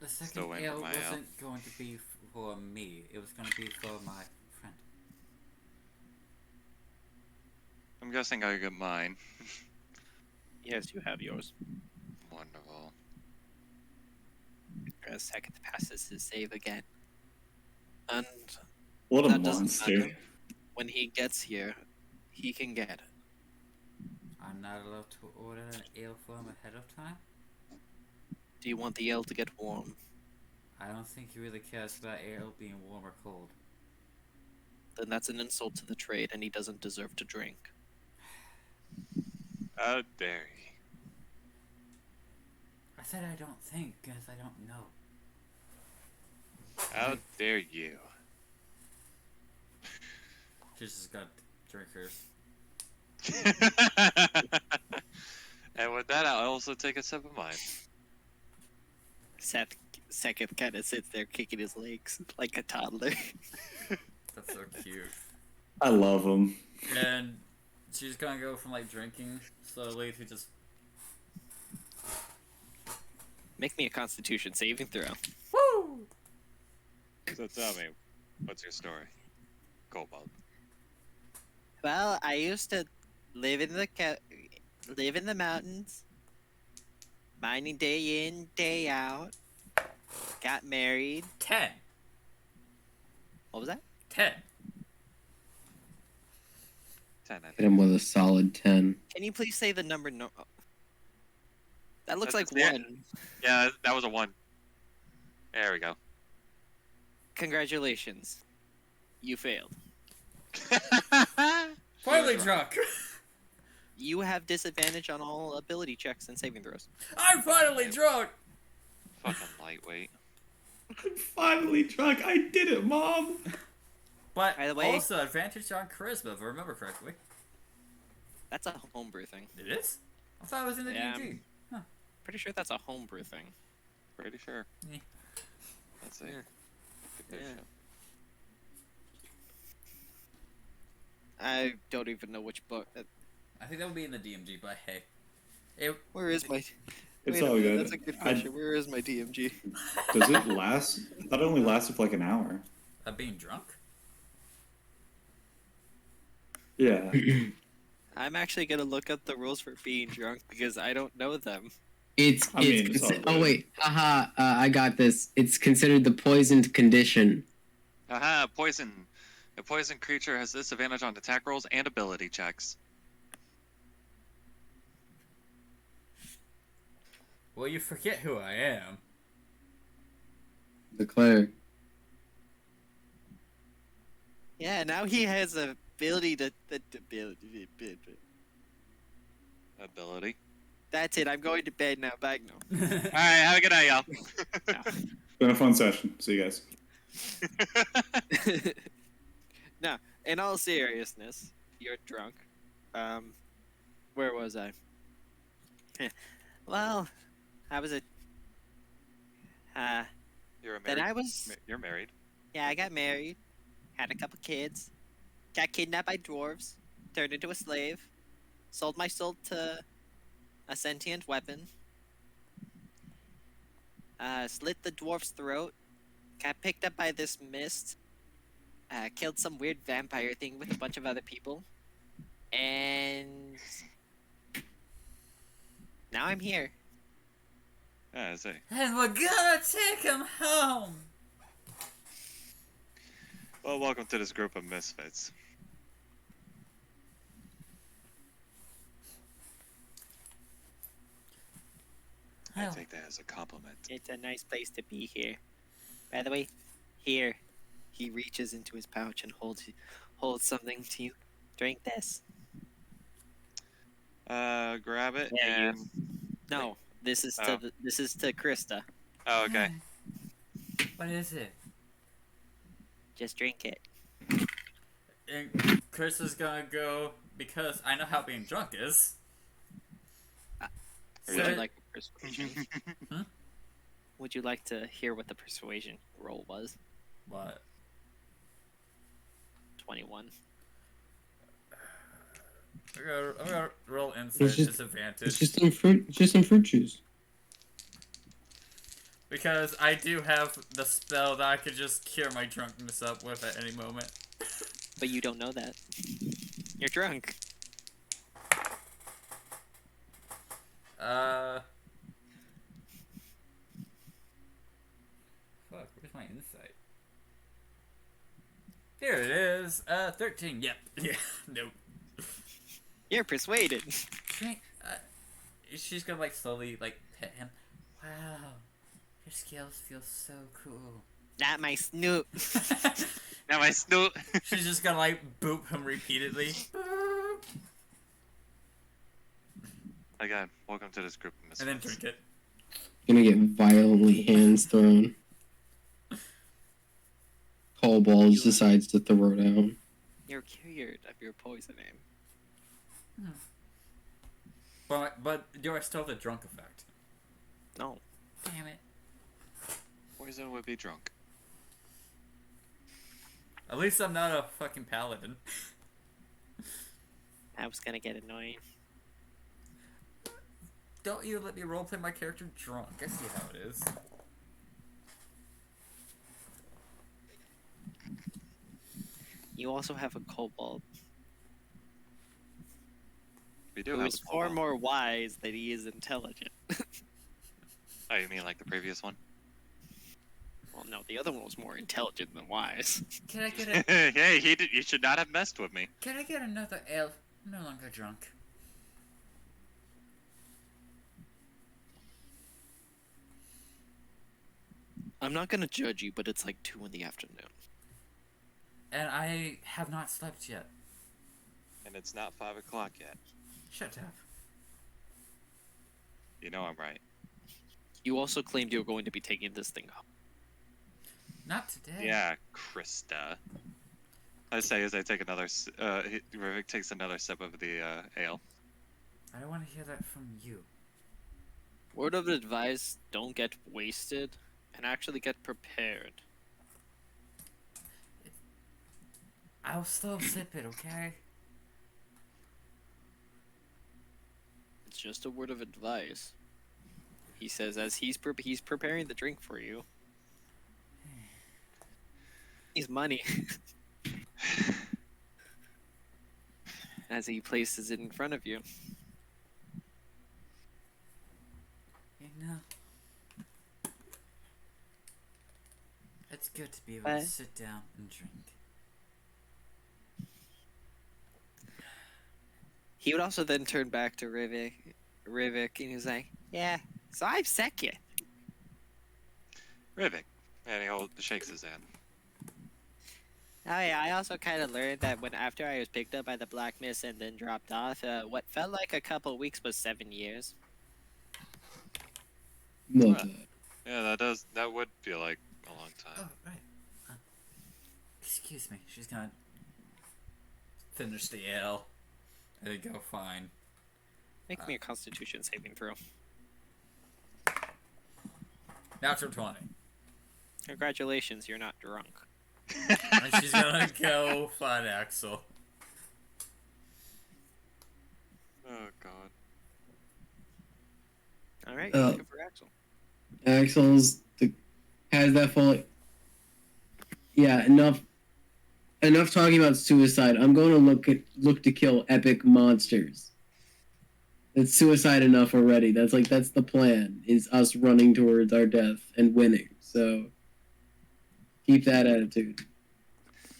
second Still waiting for ale my ale. wasn't going to be for me. It was going to be for my friend. I'm guessing I get mine. Yes, you have yours. Wonderful. For a second passes his save again. And What a that doesn't monster. matter. When he gets here, he can get it. I'm not allowed to order an ale for him ahead of time? Do you want the ale to get warm? I don't think he really cares about ale being warm or cold. Then that's an insult to the trade, and he doesn't deserve to drink. How dare he? I said I don't think, because I don't know. How dare you? She's just got drinkers. And with that, I'll also take a sip of mine. Seth second kind of sits there kicking his legs like a toddler. That's so cute. I love him. And she's gonna go from like drinking slowly to just. Make me a Constitution saving throw. Woo! So tell me, what's your story? Cobalt. Well, I used to live in the mountains, mining day in, day out. Got married. 10. What was that? 10. 10, I Hit think. him with a solid 10. Can you please say the number? No. That looks That's like the- 1. Yeah, that was a 1. There we go. Congratulations. You failed. Finally drunk! You have disadvantage on all ability checks and saving throws. I'm finally drunk! Fucking lightweight. I'm finally drunk. I did it, Mom. But By the way- also advantage on charisma, if I remember correctly. That's a homebrew thing. It is? I thought it was in the Yeah. D&D. Pretty sure that's a homebrew thing. Pretty sure. Yeah. Let's see. Yeah. Good Yeah. show. I don't even know which book. I think that would be in the DMG, but hey. Where is my? It's Wait a all minute, good. That's a good question. Where is my DMG? Does it last? I thought it only lasted for like an hour. Being drunk? Yeah. I'm actually gonna look up the rules for being drunk because I don't know them. It's I mean, it's all oh good. wait, haha, I got this. It's considered the poisoned condition. Aha, poison. A poison creature has disadvantage on attack rolls and ability checks. Well, you forget who I am. Declare. Yeah, now he has a ability to. Ability. That's it. I'm going to bed now. Bye now. Alright, have a good night, y'all. Been a fun session. See you guys. No, in all seriousness, you're drunk. Where was I? Well, I was a. You're Then married. I was. You're married. Yeah, I got married, had a couple kids, got kidnapped by dwarves, turned into a slave, sold my soul to a sentient weapon, slit the dwarf's throat, got picked up by this mist, killed some weird vampire thing with a bunch of other people, and now I'm here. Yeah, I see. And we're gonna take him home! Well, welcome to this group of misfits. I Well, take that as a compliment. It's a nice place to be here. By the way, here, he reaches into his pouch and holds something to you. Drink this. Grab it Yeah, and. No, this is Oh. this is to Krista. Oh, okay. What is it? Just drink it. And Chris is gonna go, because I know how being drunk is. Would So- you like a persuasion? Huh? Would you like to hear what the persuasion roll was? What? 21. I'm gonna roll insight It's just- disadvantage. It's just some fruit. It's just some fruit juice. Because I do have the spell that I could just cure my drunkenness up with at any moment. But you don't know that. You're drunk. Here it is. 13. Yep. Yeah. Nope. You're persuaded. Drink. She's gonna like slowly like pet him. Wow. Your scales feel so cool. Not my snoot. Now my snoot. She's just gonna like boop him repeatedly. Boop. Again, welcome to this group of And then misfits. drink it. Gonna get violently hands thrown. Call balls decides to throw down. You're cured of your poisoning. But do I still have the drunk effect? No. Damn it. Poison would be drunk. At least I'm not a fucking paladin. That was gonna get annoying. Don't you let me roleplay my character drunk. I see how it is. You also have a kobold We do who have is a far kobold. more wise than he is intelligent. Oh, you mean like the previous one? Well, no, the other one was more intelligent than wise. Can I get a Hey, you should not have messed with me. Can I get another ale? I'm no longer drunk. I'm not gonna judge you, but it's like 2 in the afternoon. And I have not slept yet. And it's not 5 o'clock yet. Shut up. You know I'm right. You also claimed you were going to be taking this thing home. Not today. Yeah, Krista. I say as I take another, Rivik takes another sip of the ale. I don't want to hear that from you. Word of advice, don't get wasted, and actually get prepared. I'll still sip it, okay? It's just a word of advice. He says as he's preparing the drink for you. He's money. As he places it in front of you. You know, it's good to be able What? to sit down and drink. He would also then turn back to Rivik, and he's like, "Yeah, so I've second." Rivik. And he shakes his hand. Oh yeah, I also kind of learned that after I was picked up by the Black Mist and then dropped off, what felt like a couple weeks was 7 years. Love Huh. that. Yeah, that would feel like a long Oh, time. right. Excuse me. She's gonna finish the ale. There you go, fine. Make me a Constitution saving throw. Natural 20. Congratulations, you're not drunk. And she's gonna go find Axel. Oh god. All right, Uh, good for Axel. Has that full. Yeah, enough talking about suicide. I'm going to look to kill epic monsters. It's suicide enough already. That's the plan. Is us running towards our death and winning. So keep that attitude.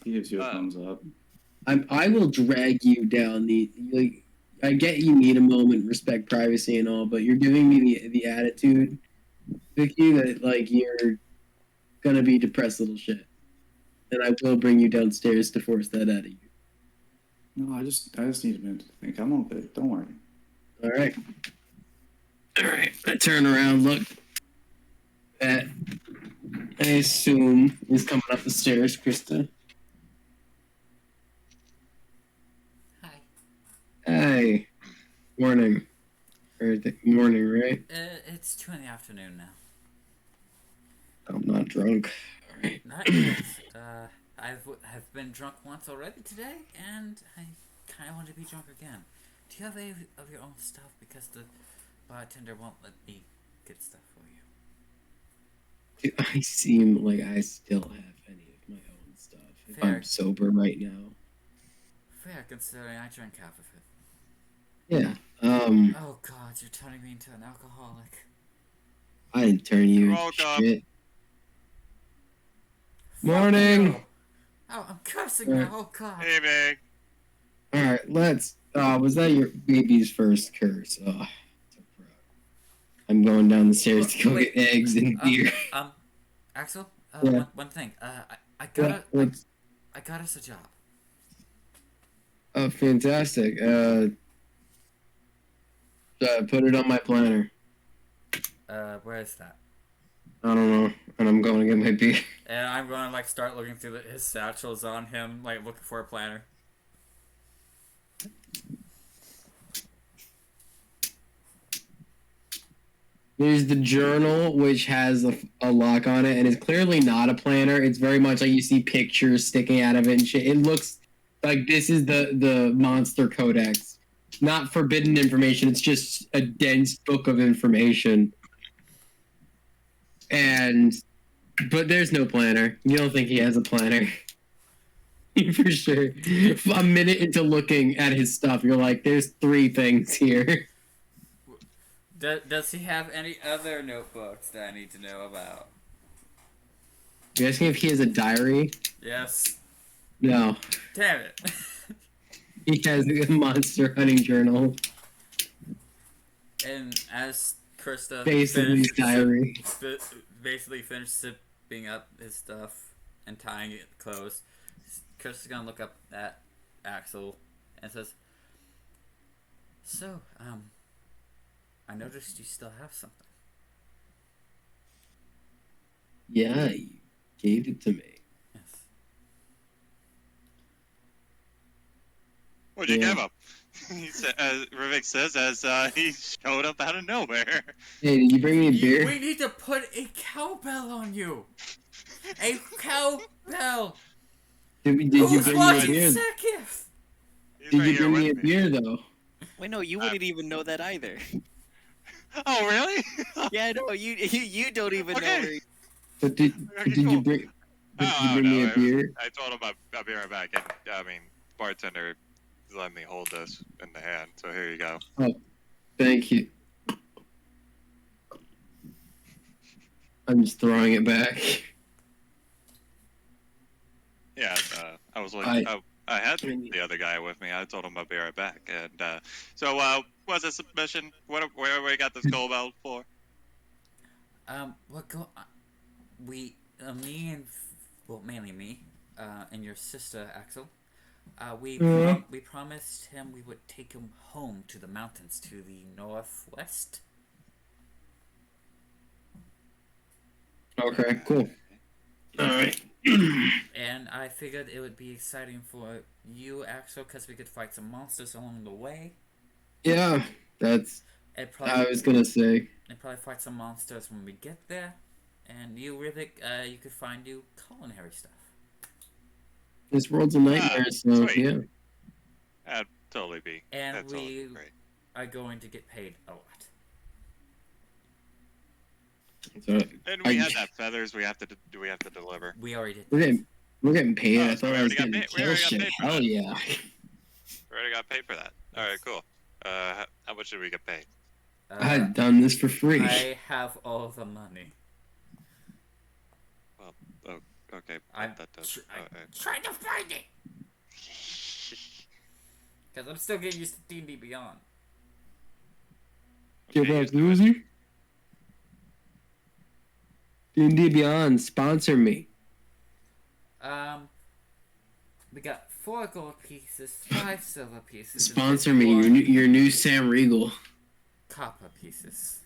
He gives you a thumbs up. I will drag you down I get you need a moment, respect privacy and all, but you're giving me the attitude, Vicky, that you're gonna be depressed little shit. And I will bring you downstairs to force that out of you. No, I just need a minute to think. I'm okay. Don't worry. Alright. Alright. I turn around, look. That I assume is coming up the stairs, Krista. Hi. Hey. Morning. Morning, right? It's 2 in the afternoon now. I'm not drunk. Alright. Not yet. I've been drunk once already today, and I kind of want to be drunk again. Do you have any of your own stuff? Because the bartender won't let me get stuff for you. Do I seem like I still have any of my own stuff? If Fair. I'm sober right now. Fair, considering I drank half of it. Yeah. Oh god, you're turning me into an alcoholic. I didn't turn you Woke into up. shit. Fuck Morning. you. Oh, I'm cursing Right. now. Oh God. Hey, Big. All right, let's. Was that your baby's first curse? Oh, so proud. I'm going down the stairs to go Wait, get eggs and beer. Axel. Yeah. One thing. Yeah, what's I got us a job. oh fantastic? Put it on my planner. Where is that? I don't know, and I'm going to get my beer. And I'm gonna like start looking through his satchels on him, like looking for a planner. There's the journal, which has a lock on it, and it's clearly not a planner. It's very much like you see pictures sticking out of it and shit. It looks like this is the monster codex, not forbidden information. It's just a dense book of information. But there's no planner. You don't think he has a planner? For sure. A minute into looking at his stuff, you're like, "There's 3 things here." Does he have any other notebooks that I need to know about? You're asking if he has a diary? Yes. No. Damn it. He has a monster hunting journal. And as Krista Basically, his diary. basically finished zipping up his stuff and tying it closed, Krista's gonna look up at Axel and says, "So, I noticed you still have something." Yeah, you gave it to me. Yes. What'd you Yeah. give him? He said, as Rivik says, as he showed up out of nowhere. Hey, did you bring me a beer? We need to put a cowbell on you. A cowbell. Did you Who's bring me a watching beer? second? He's Did right you here bring me a with beer though? Wait, no, you wouldn't even know that either. Oh, really? Yeah, no, you don't even Okay. know. Where But did Okay, you cool. bring? Did Oh, you bring me no, a beer? I told him I'll be right back. And I mean, bartender let me hold this in the hand, so here you go. Thank you. I'm just throwing it back. Yeah, I was looking. I had I mean- the other guy with me. I told him I'll be right back. And so, what's the submission? Where we got this gold belt for? What go? Me and well, mainly me, and your sister Axel. We promised him we would take him home to the mountains to the northwest. Okay, cool. All right. And I figured it would be exciting for you, Axel, because we could fight some monsters along the way. Yeah, that's. And I was gonna say. probably fight some monsters when we get there. And you, Rivik, you could find new culinary stuff. This world's a nightmare, so sweet. yeah. That'd totally be. And That'd totally we be great. are going to get paid a lot. So And we I- had that feathers. We have to deliver. We already did. we're getting paid. Oh, I so thought we I was already got getting paid- we kill already got shit. paid for Hell that. yeah. We already got paid for that. All right, cool. How much did we get paid? I've done this for free. I have all the money. Okay, I'm that does. trying to find it. Because I'm still getting used to D&D Beyond. Get Okay, back, loser. D&D Beyond, sponsor me. We got 4 gold pieces, 5 silver pieces, and Sponsor me, 51 your new Sam Riegel. copper pieces.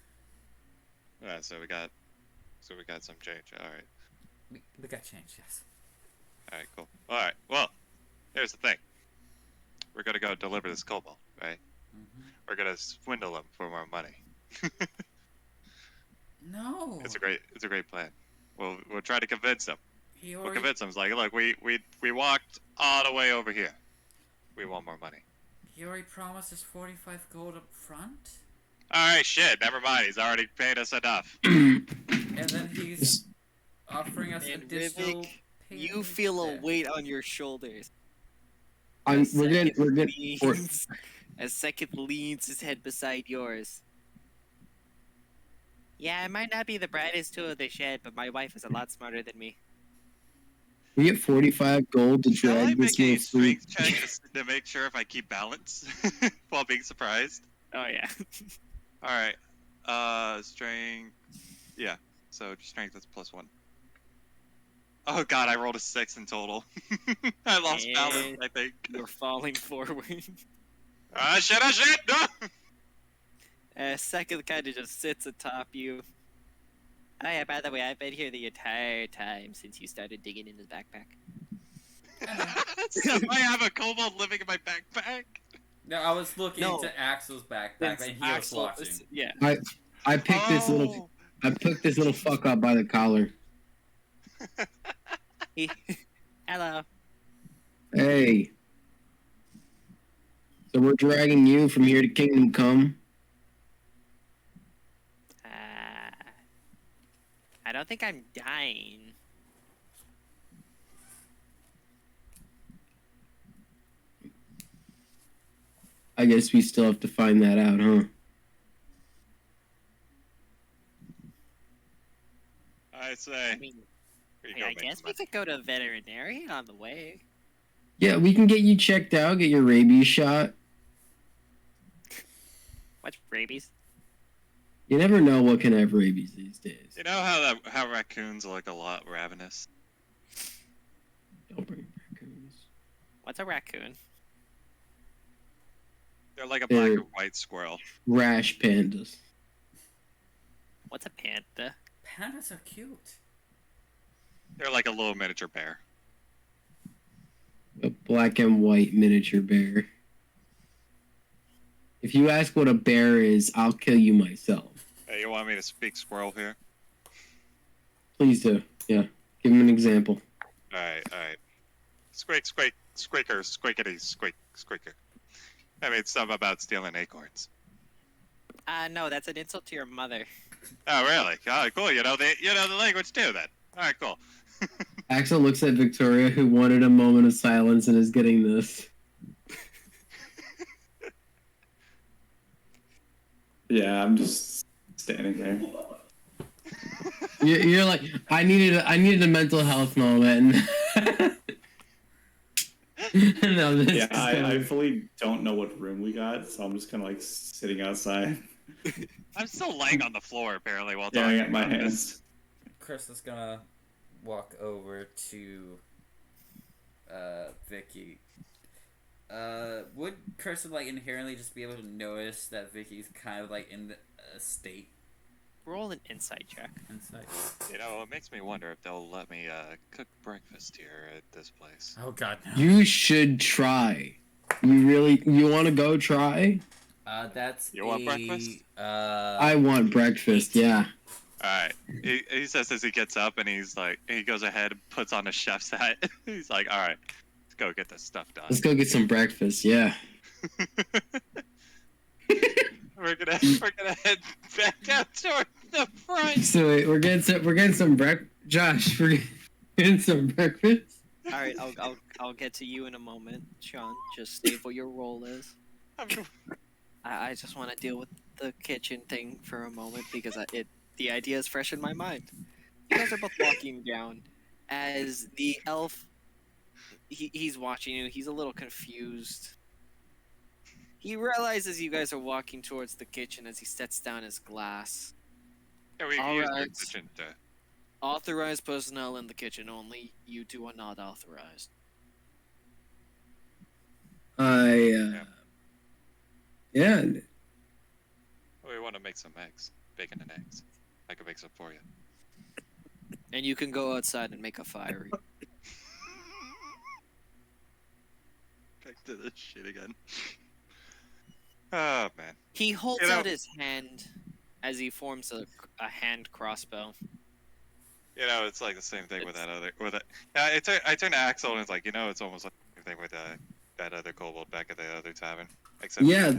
Alright, so we got some change. All right. We got change, yes. All right, cool. All right. Well, here's the thing. We're gonna go deliver this cobalt, right? Mm-hmm. We're gonna swindle him for more money. No. It's a great plan. We'll try to convince him. He We'll already, convince him. It's like, look, we walked all the way over here. We want more money. he already promised us 45 gold up front. All right, shit. Never mind. He's already paid us enough. And then he's offering us And additional Rivik, payment you feel a there. weight on your shoulders. We're getting As Second leans his head beside yours. Yeah, I might not be the brightest tool of the shed, but my wife is a lot smarter than me. We get 45 gold to Shall I drag this make a little freak. strength check to make sure if I keep balance while being surprised? Oh yeah. Alright. Strength. Yeah. So strength is +1. Oh god, I rolled a 6 in total. I lost balance, And I think. you're falling forward. Shit, no! Second kind of just sits atop you. Oh yeah, by the way, I've been here the entire time since you started digging in his backpack. So I have a kobold living in my backpack? No, I was looking No. into Axel's backpack Since and he was Axel- watching. Yeah. I picked this little. I picked this little fuck up by the collar. Hello. Hey. So we're dragging you from here to Kingdom Come. I don't think I'm dying. I guess we still have to find that out, huh? I say. I mean, Here you I go, mate. guess we could go to a veterinarian on the way. Yeah, we can get you checked out, get your rabies shot. What's rabies? You never know what can have rabies these days. You know how raccoons look a lot ravenous? Don't bring raccoons. What's a raccoon? They're like a black They're- and white squirrel. Rash pandas. What's a panda? Pandas are cute. They're like a little miniature bear. A black and white miniature bear. If you ask what a bear is, I'll kill you myself. Hey, you want me to speak squirrel here? Please do. Yeah. Give him an example. Alright. Squeak, squeak, squeaker, squeakity, squeak, squeaker. I mean, something about stealing acorns. No, that's an insult to your mother. Oh, really? Oh, cool. You know the language too, then. Alright, cool. Axel looks at Victoria, who wanted a moment of silence and is getting this. Yeah, I'm just standing there. You're like, I needed a mental health moment. No, this Yeah, is I fully don't know what room we got, so I'm just kind of like sitting outside, I'm still laying on the floor, apparently, while staring talking at my about this. hands. Chris is gonna walk over to Vicky. Would Chris like inherently just be able to notice that Vicky's kind of like in a state Roll an insight check. inside? You know, it makes me wonder if they'll let me cook breakfast here at this place. Oh god, no. You should try. You want to go try? That's You want breakfast? I want breakfast. Yeah. Alright. He says as he gets up and he goes ahead and puts on a chef's hat. He's like, alright, let's go get this stuff done. Let's go get some breakfast. Yeah. We're gonna head back out toward the front. So wait, we're getting some Josh, we're getting some breakfast. All right, I'll get to you in a moment, Sean. Just state what your role is. I just want to deal with the kitchen thing for a moment because the idea is fresh in my mind. You guys are both walking down as the elf. He's watching you. He's a little confused. He realizes you guys are walking towards the kitchen as he sets down his glass. Yeah, we All use right. the kitchen to... Authorized personnel in the kitchen only. You two are not authorized. Yeah. We want to make some eggs. Bacon and eggs. I can make some for you. And you can go outside and make a fire. Back to this shit again. Oh, man. He holds You know- out his hand as he forms a hand crossbow. You know, it's like the same thing with that other... I turn to Axel and it's like, you know, it's almost like the same thing with that other kobold back at the other tavern. Except Yeah.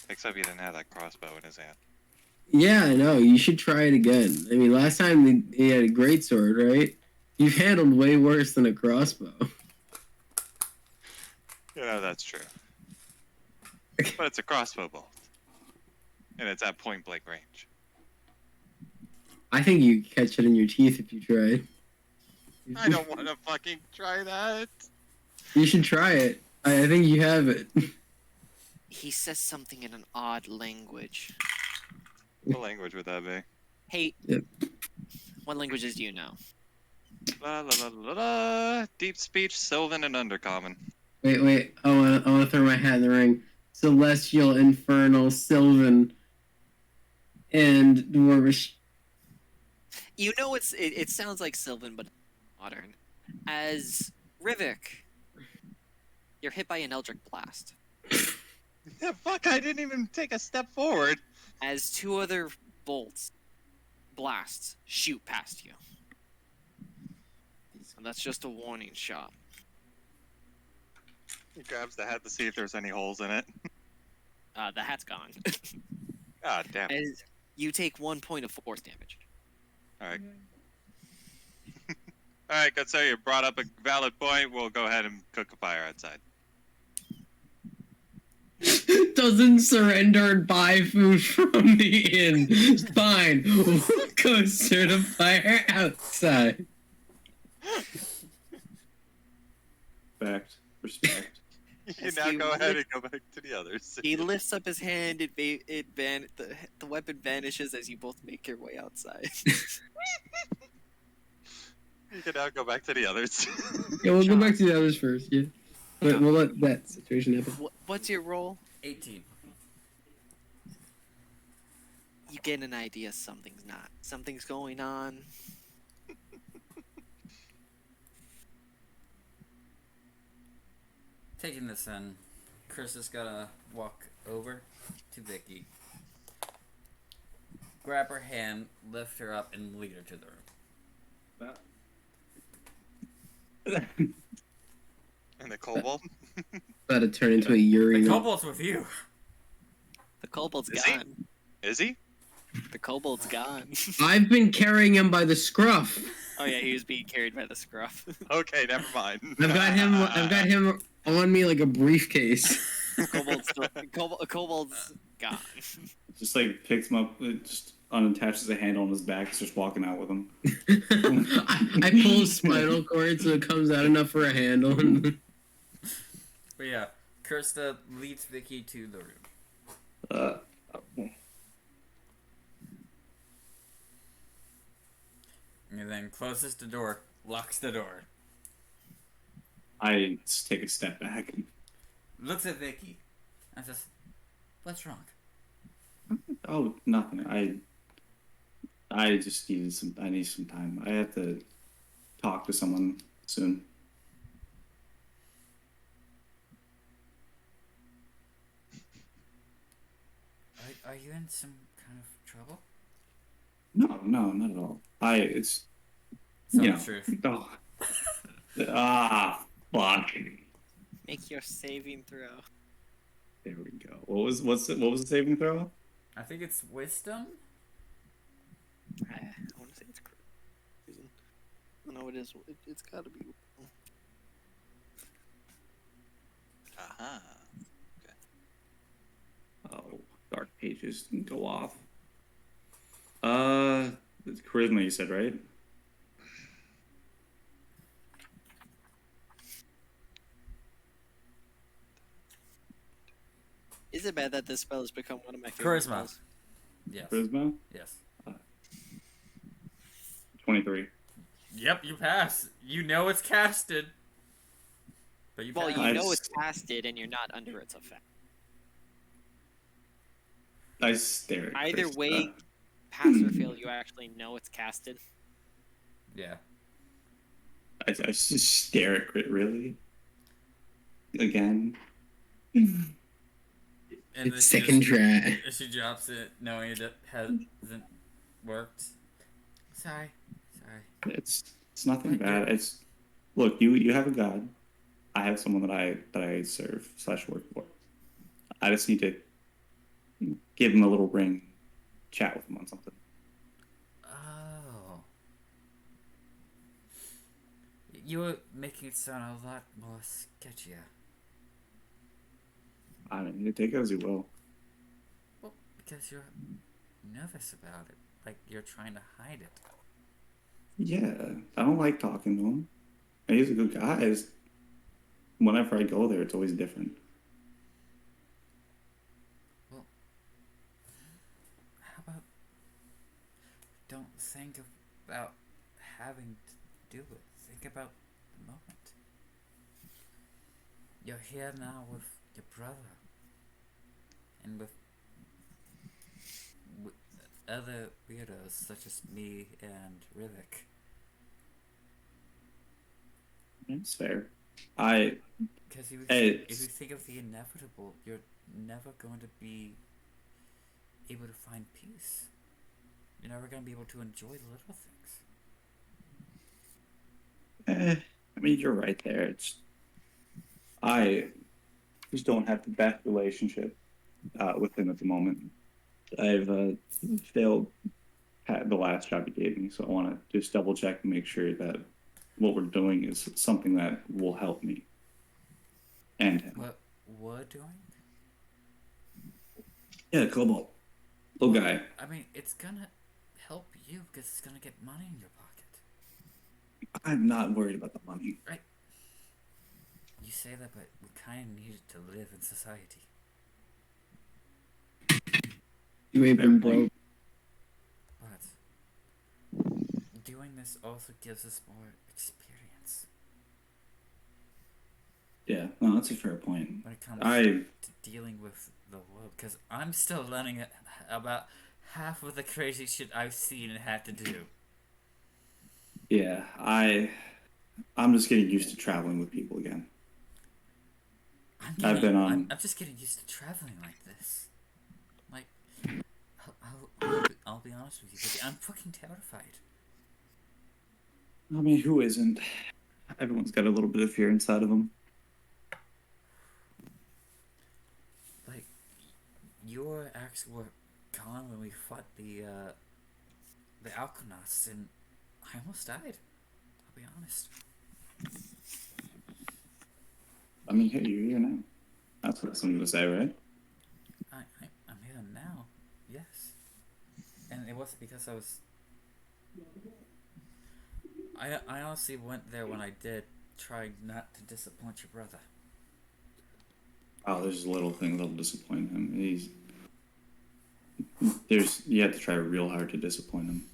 except he didn't have that crossbow in his hand. Yeah, I know. You should try it again. I mean, last time he had a great sword, right? You've handled way worse than a crossbow. You know, that's true. But it's a crossbow bolt. And it's at point blank range. I think you could catch it in your teeth if you tried. I don't want to fucking try that. You should try it. I think you have it. He says something in an odd language. What language would that be? Hey, Yep. what languages do you know? La la la la la. Deep speech, Sylvan, and Undercommon. Wait. I wanna throw my hat in the ring. Celestial, Infernal, Sylvan, and Dwarvish. You know, it sounds like Sylvan, but modern. As Rivik, you're hit by an Eldritch Blast. Yeah, fuck, I didn't even take a step forward. As two other blasts, shoot past you. And that's just a warning shot. He grabs the hat to see if there's any holes in it. The hat's gone. God damn it. As you take 1 point of force damage. Alright. Alright, good sir, you brought up a valid point. We'll go ahead and cook a fire outside. Doesn't surrender and buy food from the inn. Fine. We'll go start a fire outside. Respect. Respect. You can As now he go ahead and lift- go back to the others. He lifts up his hand, the weapon vanishes as you both make your way outside. You can now go back to the others. Yeah, we'll go back to the others first. Yeah, but we'll let that situation happen. What's your roll? 18. You get an idea something's going on. Taking this in, Chris is gonna walk over to Vicky, grab her hand, lift her up, and lead her to the room. And the kobold? About to turn into a The Yuri. kobold's with you. The kobold's Is he? gone. Is he? The kobold's gone. I've been carrying him by the scruff. Oh yeah, he was being carried by the scruff. Okay, never mind. I've got him on me like a briefcase. Kobold's gone. Just like picks him up, just unattaches a handle on his back, starts walking out with him. I pull a spinal cord so it comes out enough for a handle. But yeah, Kirsta leads Vicky to the room. And then closes the door, locks the door, I just take a step back. looks at Vicky, and says, "What's wrong?" Oh, nothing. I just needed some. I need some time. I have to talk to someone soon. Are you in some kind of trouble? No, not at all. It's Tell you the know. truth. Oh. Fuck. Make your saving throw. There we go. What was the saving throw? I think it's wisdom. I want to say it's correct. No, it is. It's got to be. Aha. Oh, dark pages didn't go off. It's charisma, you said, right? Is it bad that this spell has become one of my favorite Charisma. spells? Yes. Charisma. Yes. 23. Yep, you pass. You know it's casted. But you Well, pass. you know Nice. it's casted and you're not under its effect. I stare at Either Krista. way, pass or fail, you actually know it's casted. Yeah. I just stare at Crit, really? Again? And It's second try. she drops it knowing it hasn't worked. Sorry. It's nothing bad. It's look, you have a god. I have someone that I serve / work for. I just need to give him a little ring, chat with him on something. Oh. You were making it sound a lot more sketchier. I mean, you take it as you will. Well, because you're nervous about it. Like you're trying to hide it. Yeah, I don't like talking to him. And he's a good guy. Whenever I go there, it's always different. Well, how about don't think about having to do it. Think about the moment. You're here now with your brother, and with other weirdos such as me and Rivik. It's fair. I Because if It's you think of the inevitable, you're never going to be able to find peace. You're never going to be able to enjoy the little things. I mean, you're right there. I just don't have the best relationship with him at the moment. I've failed at the last job he gave me, so I want to just double check and make sure that what we're doing is something that will help me and him. What we're doing? Yeah, Cobalt, little guy. I mean, it's gonna help you because it's gonna get money in your pocket. I'm not worried about the money. Right? You say that, but we kind of need it to live in society. You ain't been broke. But doing this also gives us more experience Yeah, no, that's a fair point. when it comes I to dealing with the world. Because I'm still learning about half of the crazy shit I've seen and had to do. Yeah, I'm just getting used to traveling with people again. I've been on. I'm just getting used to traveling like this. Like, I'll be honest with you, Vicky, I'm fucking terrified. I mean, who isn't? Everyone's got a little bit of fear inside of them. Like, your acts were gone when we fought the Alkonauts, and I almost died. I'll be honest. I mean, hey, you're here now. That's what something to say, right? I'm here now, yes. And it wasn't because I was... I honestly went there when I did, trying not to disappoint your brother. Oh, there's little things that'll disappoint him. You have to try real hard to disappoint him.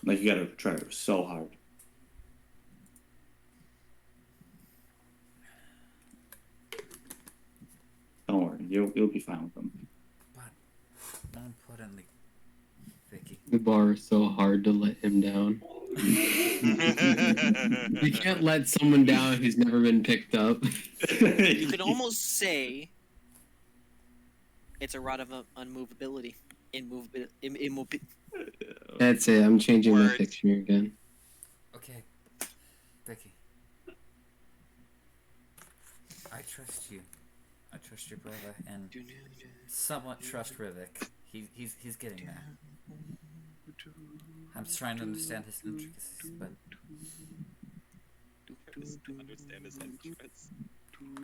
Like, you gotta try so hard. Don't worry, you'll be fine with them. But, more importantly, Vicky, The bar is so hard to let him down. You can't let someone down who's never been picked up. You could almost say it's a rod of unmovability. That's it. I'm changing my Words. picture again. okay, Vicky, I trust you. I trust your brother, and somewhat trust Rivik. He's getting there. I'm just trying to understand his intricacies, but Understand his interests.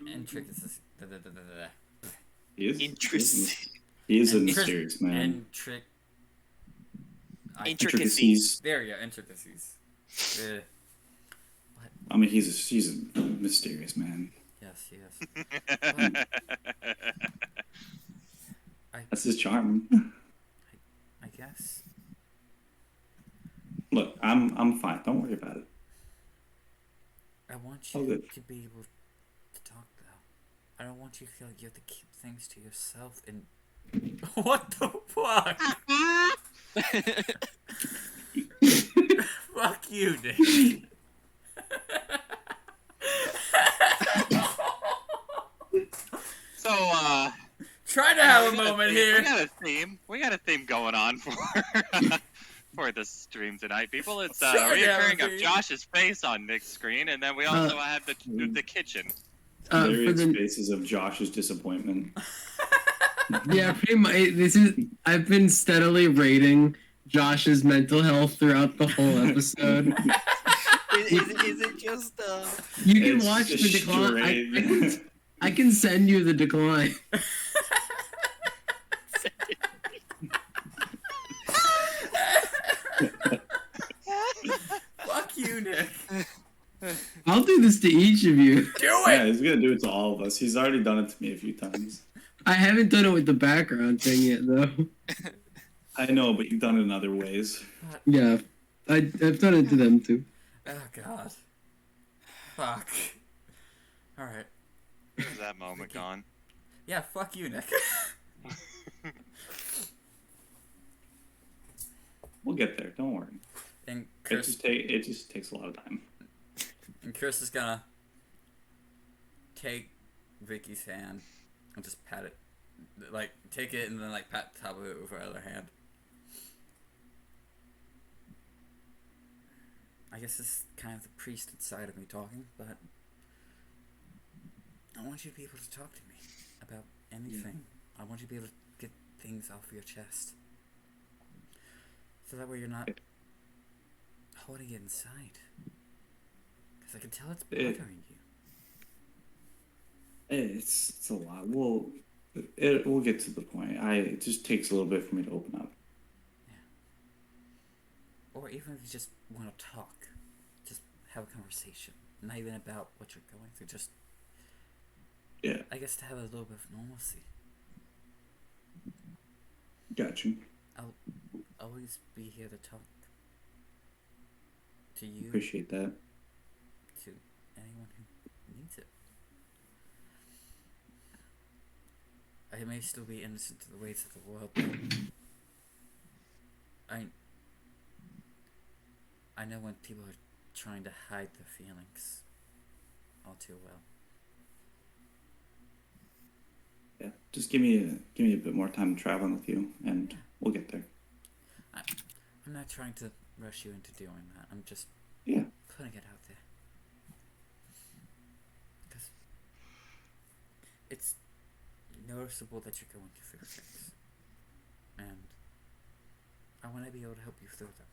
intricacies. Da, da, da, da, da. He is Interesting. He is a Intri- mysterious man. Intricacies. There you go, intricacies. I mean, he's a mysterious man. Yes, yes. That's his charm. I guess. Look, I'm fine. Don't worry about it. I want Oh, you good. to be able to talk, though. I don't want you to feel like you have to keep things to yourself and... What the fuck? Fuck you, Nick. So, Try to have a we got moment theme- here. We got a theme going on for for the stream tonight, people. It's Sure, yeah, reoccurring of theme. Josh's face on Nick's screen, and then we also have the kitchen. For Various the, faces of Josh's disappointment. yeah, pretty much. I've been steadily rating Josh's mental health throughout the whole episode. Is it just You can It's watch the just decline. straight. I can send you the decline. this to each of you. Do Yeah, it! he's gonna do it to all of us. He's already done it to me a few times. I haven't done it with the background thing yet, though. I know, but you've done it in other ways. Yeah, I've done it to them too. Oh god. Fuck. Alright. Is that moment gone? Yeah, fuck you, Nick. We'll get there. Don't worry. And It just takes a lot of time. Chris is gonna take Vicky's hand and just pat it. Like, take it and then, like, pat the top of it with her other hand. I guess this is kind of the priest inside of me talking, but I want you to be able to talk to me about anything. I want you to be able to get things off your chest. So that way you're not holding it inside. Because I can tell it's bothering you. It's a lot. We'll get to the point. It just takes a little bit for me to open up. Or even if you just want to talk. Just have a conversation. Not even about what you're going through. Just, Yeah, I guess, to have a little bit of normalcy. got you. I'll always be here to talk. To you. Appreciate that. To anyone who needs it. I may still be innocent to the ways of the world, but I know when people are trying to hide their feelings all too well. Yeah, just give me a bit more time traveling with you, and we'll get there. I'm not trying to rush you into doing that. I'm just Yeah, putting it out there. Because it's noticeable that you're going through things. And I want to be able to help you through them.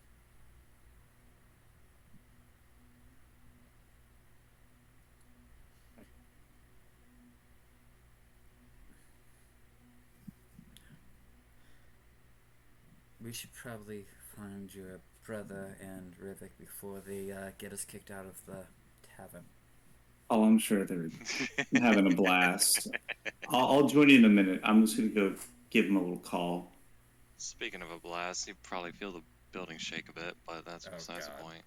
We should probably find your brother and Rivik before they get us kicked out of the tavern. oh, I'm sure they're having a blast. I'll join you in a minute. I'm just gonna go give them a little call. Speaking of a blast, you probably feel the building shake a bit, but that's Oh, besides God. the point.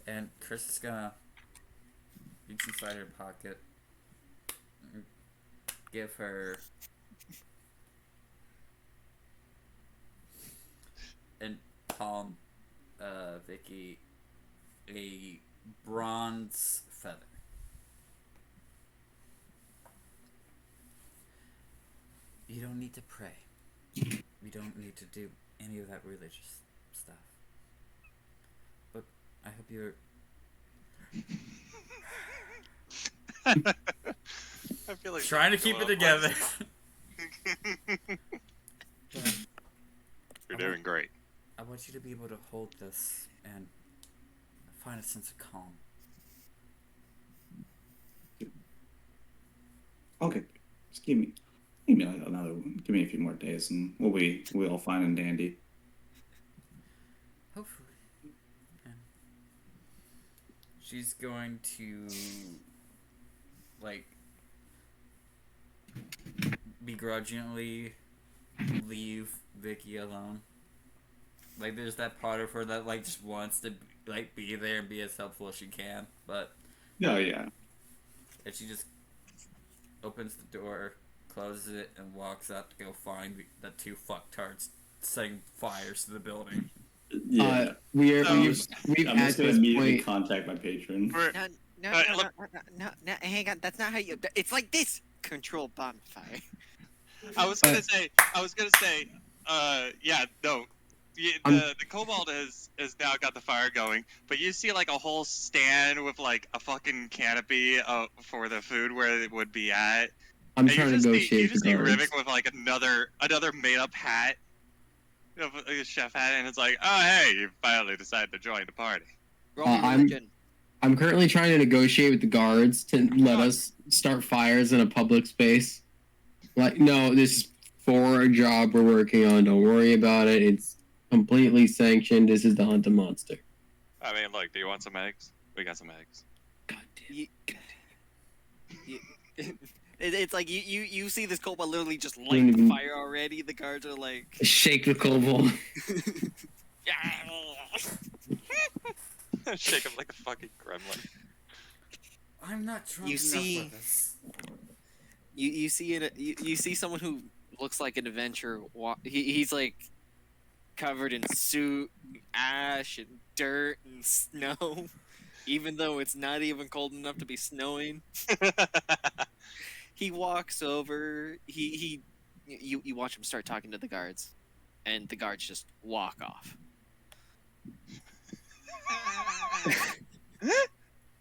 And Chris is gonna reach inside her pocket and give her and palm Vicky a bronze feather. You don't need to pray. You don't need to do any of that religious stuff. But I hope you're I feel like trying to keep it together. You're doing great. I want you to be able to hold this and find a sense of calm. Okay, just give me like another one. Give me a few more days, and we'll all fine and dandy. Hopefully. And she's going to, like, begrudgingly leave Vicky alone. Like, there's that part of her that, like, just wants to, like, be there and be as helpful as she can, but... Oh, yeah. And she just opens the door, closes it, and walks out to go find the two fucktards setting fires to the building. Yeah. We've I'm at just gonna this immediately point. contact my patron. No, hang on. That's not how you. It's like this. Control bonfire. I was gonna say, yeah, no. The Cobalt has now got the fire going, but you see like a whole stand with like a fucking canopy for the food where it would be at. I'm And trying to you negotiate just the see guards. Rivik with like another made up hat, like a chef hat, and it's like, oh hey, you finally decided to join the party. Roll me I'm- religion. I'm currently trying to negotiate with the guards to let us start fires in a public space. Like, no, this is for a job we're working on. Don't worry about it. It's completely sanctioned. This is the Hunt a Monster. I mean, look, do you want some eggs? We got some eggs. God damn. You, it's like you see this kobold literally just light the even- fire already. The guards are like, Shake the kobold. Shake him like a fucking gremlin. I'm not drunk You enough see- for this. you see it. You see someone who looks like an adventurer. He's like covered in soot, ash, and dirt and snow. Even though it's not even cold enough to be snowing, he walks over. You watch him start talking to the guards, and the guards just walk off.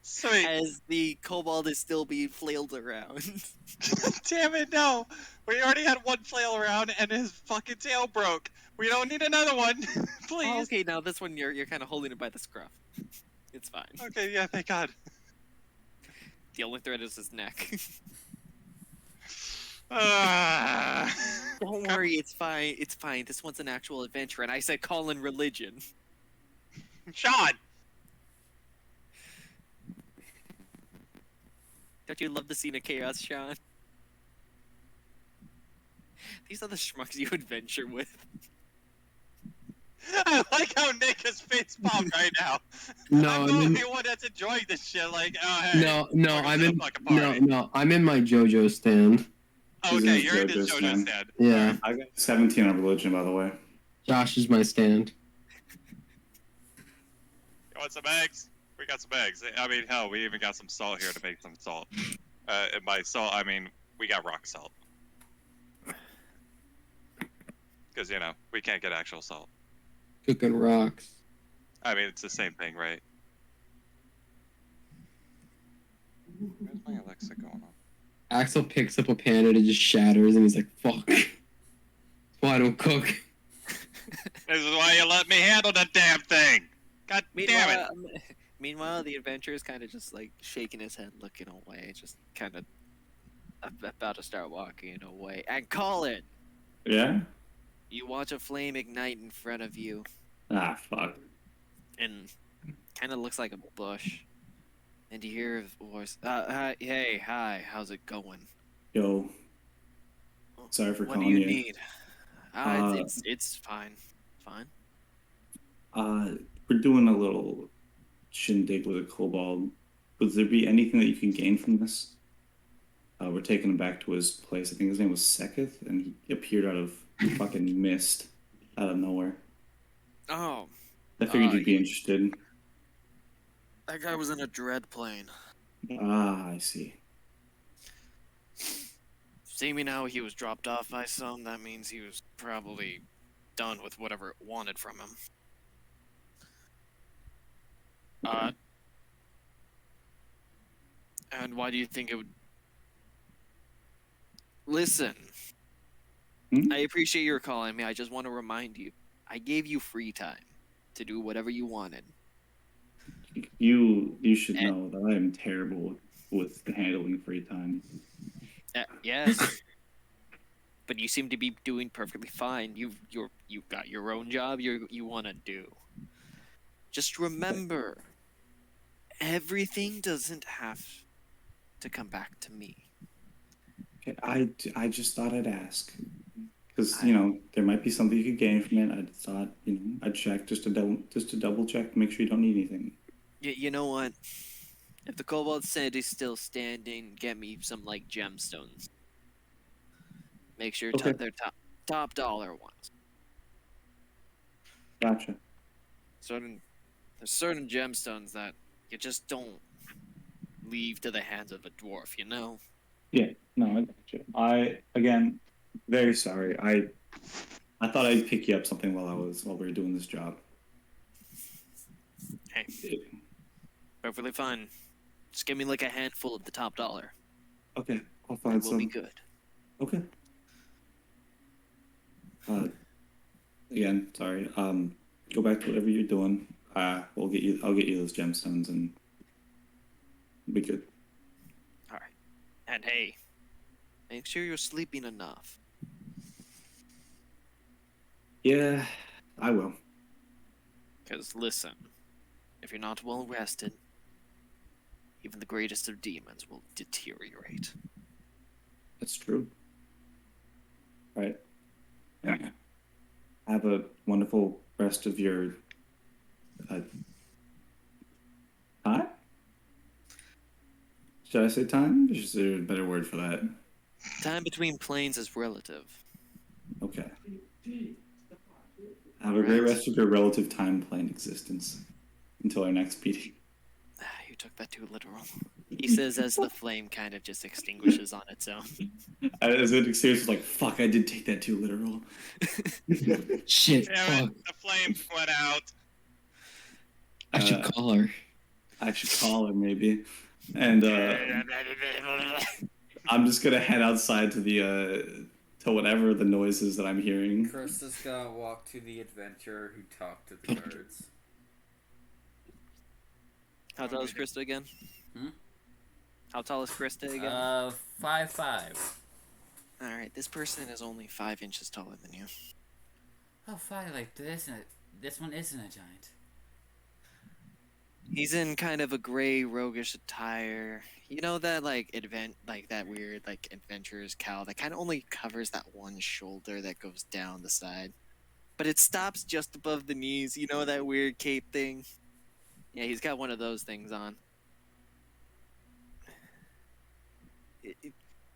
Sweet. As the kobold is still being flailed around. Damn it, no. We already had one flail around and his fucking tail broke. We don't need another one. Please. Oh, okay, now this one you're kind of holding it by the scruff. It's fine. Okay, yeah, thank God. The only thread is his neck. Ah. Don't worry, it's fine. It's fine. This one's an actual adventure, and I said call in religion. Sean! Don't you love the scene of chaos, Sean? These are the schmucks you adventure with. I like how Nick is face palmed right now. No, I'm I'm the in, only one that's enjoying this shit. Like, oh, hey. no, welcome I'm to the in, fucking no, party. no, I'm in my JoJo stand. Okay, He's in you're in his JoJo's JoJo stand. stand. Yeah, I got 17 on religion, by the way. Josh is my stand. You want some eggs? We got some eggs. I mean, hell, we even got some salt here to make some salt. And by salt, I mean, we got rock salt. Because, you know, we can't get actual salt. Cooking rocks. I mean, it's the same thing, right? Where's my Alexa going on? Axel picks up a pan and it just shatters, and he's like, "Fuck." That's why I don't cook. This is why you let me handle the damn thing! God damn it! Meanwhile, the adventurer is kind of just like shaking his head, looking away, just kind of about to start walking away. And Colin, Yeah? you watch a flame ignite in front of you, Ah, fuck. and kind of looks like a bush. And you hear a voice, hi, how's it going? Yo, sorry for What do calling you you. need? It's fine. We're doing a little shindig with a kobold. Would there be anything that you can gain from this? We're taking him back to his place. I think his name was Seketh, and he appeared out of fucking mist, out of nowhere. Oh, I figured you'd be interested. that guy was in a dread plane. Ah, I see. Seeming how he was dropped off by some, that means he was probably done with whatever it wanted from him. And why do you think it would... Listen. Hmm? I appreciate your calling me. I just want to remind you. I gave you free time to do whatever you wanted. You should know that I am terrible with handling free time. Yes. But you seem to be doing perfectly fine. You've got your own job you want to do. Just remember, everything doesn't have to come back to me. Okay, I just thought I'd ask. Because, you know, there might be something you could gain from it. I thought, you know, I'd check just to double check, make sure you don't need anything. You know what? If the Kobold Sand is still standing, get me some, like, gemstones. Make sure Okay. they're top dollar ones. Gotcha. There's certain gemstones that you just don't leave to the hands of a dwarf, you know? Yeah, no, I gotcha. Again, very sorry. I thought I'd pick you up something while we were doing this job. Hey, perfectly fine. Just give me like a handful of the top dollar. Okay, I'll And find we'll some. be good. Okay. Again, sorry. Go back to whatever you're doing. I'll get you those gemstones and we'll be good. Alright. And hey, make sure you're sleeping enough. Yeah, I will. Because listen, if you're not well rested, even the greatest of demons will deteriorate. That's true. All right. Have a wonderful rest of your time. Should I say time? Is there a better word for that? Time between planes is relative. Okay. Have a great rest of your relative time plane existence until our next meeting. You took that too literal. He says as the flame kind of just extinguishes on its own. As an experience, like, fuck, I did take that too literal. Shit. Damn Fuck. it, the flame went out. I should call her. I should call her maybe. And I'm just gonna head outside to the to whatever the noise is that I'm hearing. Krista's gonna walk to the adventurer who talked to the guards. How tall is Krista again? Hmm? How tall is Krista again? 5'5". Alright, this person is only 5 inches taller than you. Oh, fine, like this one isn't a giant. He's in kind of a gray roguish attire. You know that like that weird like adventurer's cowl that kind of only covers that one shoulder that goes down the side, but it stops just above the knees. You know that weird cape thing? Yeah, he's got one of those things on.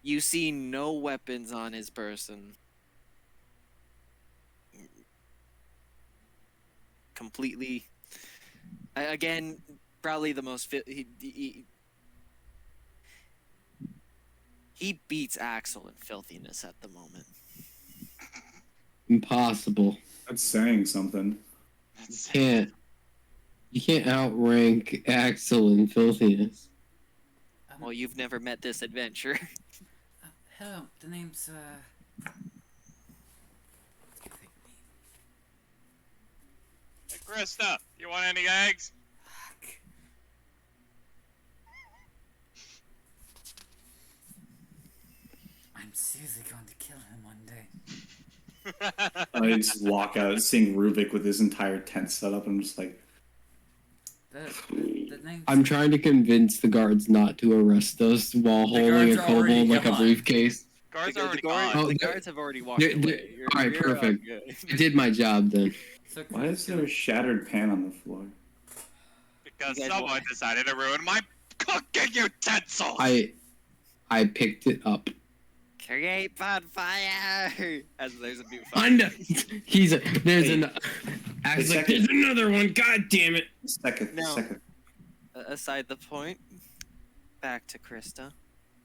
You see no weapons on his person. Completely. Again, probably the most he beats Axel in filthiness at the moment. Impossible. That's saying something. You can't outrank Axel in filthiness. Well, you've never met this adventure. Hello, the name's Hey, Krista, you want any eggs? Fuck. I'm seriously going to kill him one day. I just walk out, seeing Rubik with his entire tent set up. I'm just like, The name's I'm trying to convince the guards not to arrest us while holding a guards are already kobold like a gone. briefcase. Guards The already guard- gone. Oh, the they're- guards have already walked they're- away. alright, You're all perfect. good. I did my job then. So why is there a shattered pan on the floor? Because You guys someone want- decided to ruin my cooking utensils. I picked it up. Create bonfire! As there's a new fire. Under. There's Hey. an. Axel's like, second. there's another one. God damn it. Second. No. Second. Aside the point, back to Krista.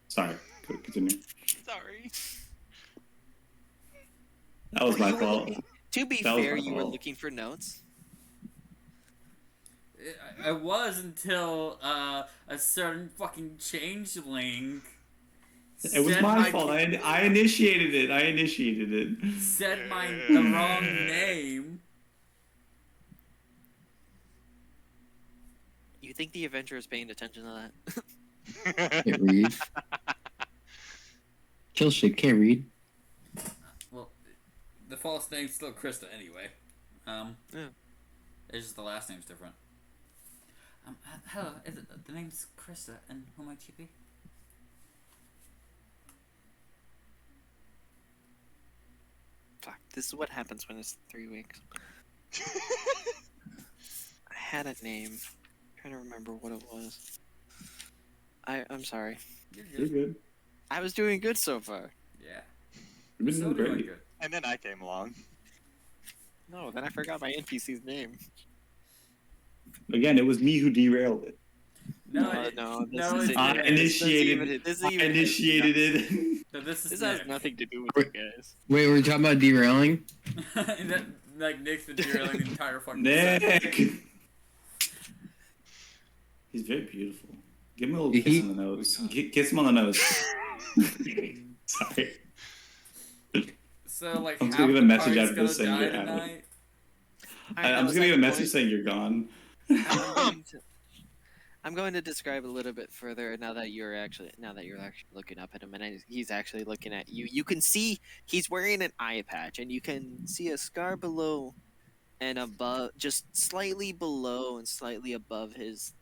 Sorry. Continue. Sorry. That was my fault. To be That was fair, my you were fault. looking for notes. I was until a certain fucking changeling. It was said my fault. I initiated it. said the wrong name. You think the adventurer is paying attention to that? Can't read. Kill shit. Can't read. Well, the false name's still Krista anyway. Yeah. It's just the last name's different. Hello, the name's Krista, and who might you be? Fuck, this is what happens when it's 3 weeks. I had a name. I'm trying to remember what it was. I'm sorry. You're You're good. good. I was doing good so far. Yeah. You've been So doing doing great. good. And then I came along. No, then I forgot my NPC's name. Again, it was me who derailed it. No, No, this no, is it's- I initiated. This I initiated it. No, this is This has Nick. nothing to do with you guys. Wait, we're talking about derailing? And then, like, Nick's been derailing the entire fucking set. Nick. He's very beautiful. Give him a little kiss on the nose. Kiss him on the nose. Sorry. So, like, I'm half gonna get a the message party's after gonna this saying die you're out. tonight. I'm just gonna get a message saying you're gone. I'm going to describe a little bit further now that you're actually looking up at him and he's actually looking at you. You can see he's wearing an eye patch and you can see a scar below and above, just slightly below and slightly above his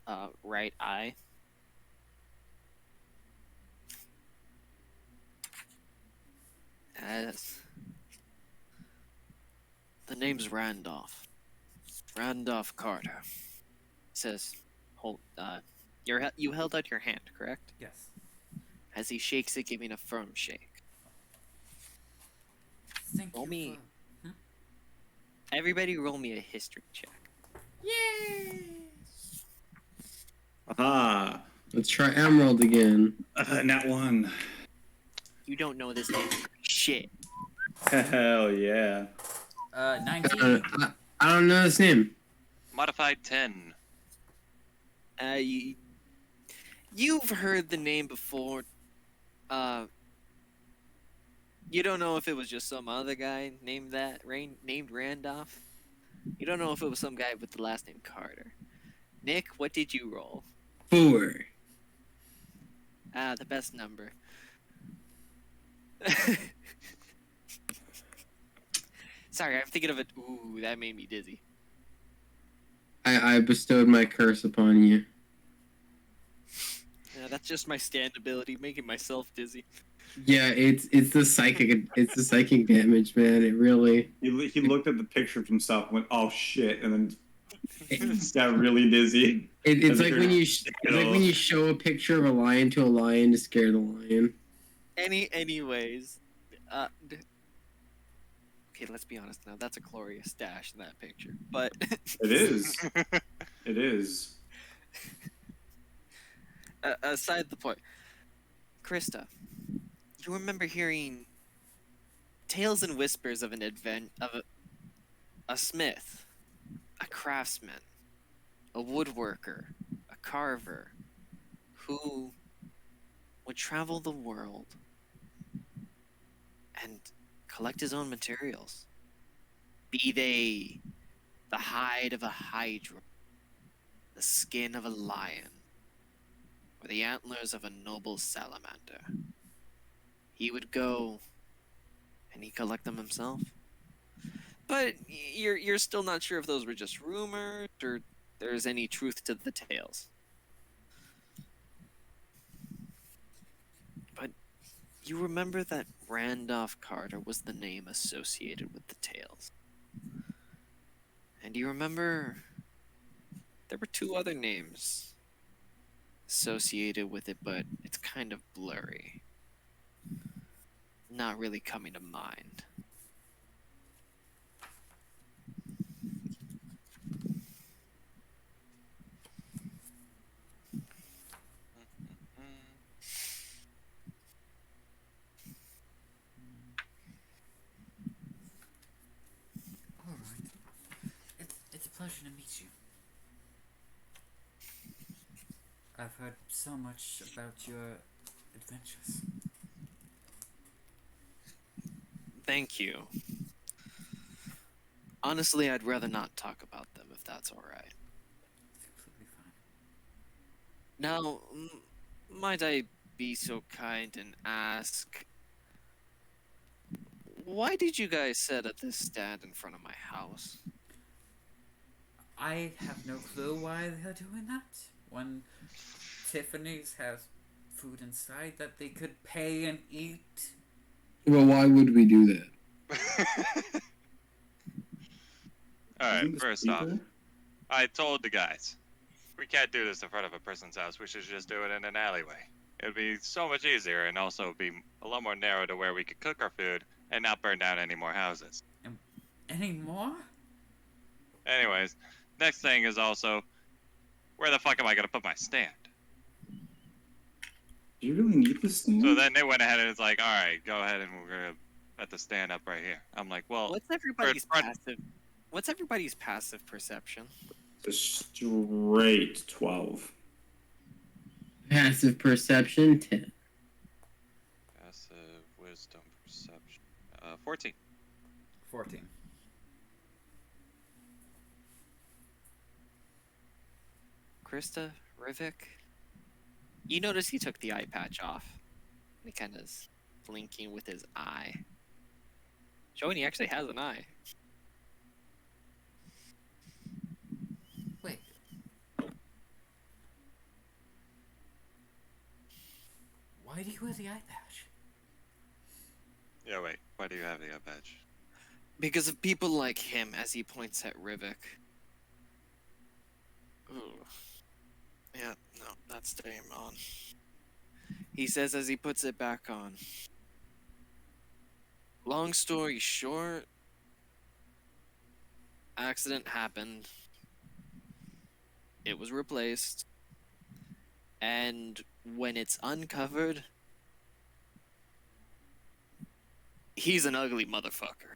right eye. As the name's Randolph. Randolph Carter. Says, hold. You held out your hand, correct? Yes. As he shakes it, giving a firm shake. Thank Roll you me. for... Everybody, roll me a history check. Yay! Aha! Let's try Emerald again. Nat 1. You don't know this name. Shit. Hell yeah. 19. I don't know his name. Modified 10. You've heard the name before. You don't know if it was just some other guy named Randolph. You don't know if it was some guy with the last name Carter. Nick, what did you roll? 4. The best number. Sorry, I'm thinking of it. Ooh, that made me dizzy. I bestowed my curse upon you. That's just my stand ability, making myself dizzy. Yeah, it's the psychic damage, man. It really. He looked at the picture of himself and went, "Oh shit," and then just got really dizzy. It's As like if when you're- it's like when you show a picture of a lion to a lion to scare the lion. Anyways, okay, let's be honest now. That's a glorious stash in that picture. But It is. It is. aside the point, Krista, you remember hearing tales and whispers of a smith, a craftsman, a woodworker, a carver, who would travel the world and collect his own materials, be they the hide of a hydra, the skin of a lion, or the antlers of a noble salamander. He would go and he'd collect them himself. But you're still not sure if those were just rumors or there's any truth to the tales. But you remember that Randolph Carter was the name associated with the tales. And you remember there were 2 other names associated with it, but it's kind of blurry. Not really coming to mind. Alright. It's a pleasure to meet you. I've heard so much about your adventures. Thank you. Honestly, I'd rather not talk about them if that's alright. It's completely fine. Now, might I be so kind and ask, why did you guys set up this stand in front of my house? I have no clue why they're doing that. When Tiffany's has food inside that they could pay and eat. Well, why would we do that? Alright, Isn't this first off, people? I told the guys, we can't do this in front of a person's house. We should just do it in an alleyway. It would be so much easier and also be a lot more narrow to where we could cook our food and not burn down any more houses. Any more? Anyways, next thing is also, where the fuck am I gonna put my stand? Do you really need this thing? So then they went ahead and it's like, alright, go ahead and we're gonna set the stand up right here. I'm like, well, What's everybody's front- passive? What's everybody's passive perception? It's a straight 12. Passive perception 10. passive wisdom perception. 14. 14. Krista, Rivik, you notice he took the eye patch off. He kind of is blinking with his eye, showing he actually has an eye. Wait. Why do you wear the eye patch? Yeah, wait. Why do you have the up edge? Because of people like him, as he points at Rivik. Ooh. Yeah, no, that's staying on. He says as he puts it back on. Long story short, accident happened. It was replaced. And when it's uncovered, he's an ugly motherfucker.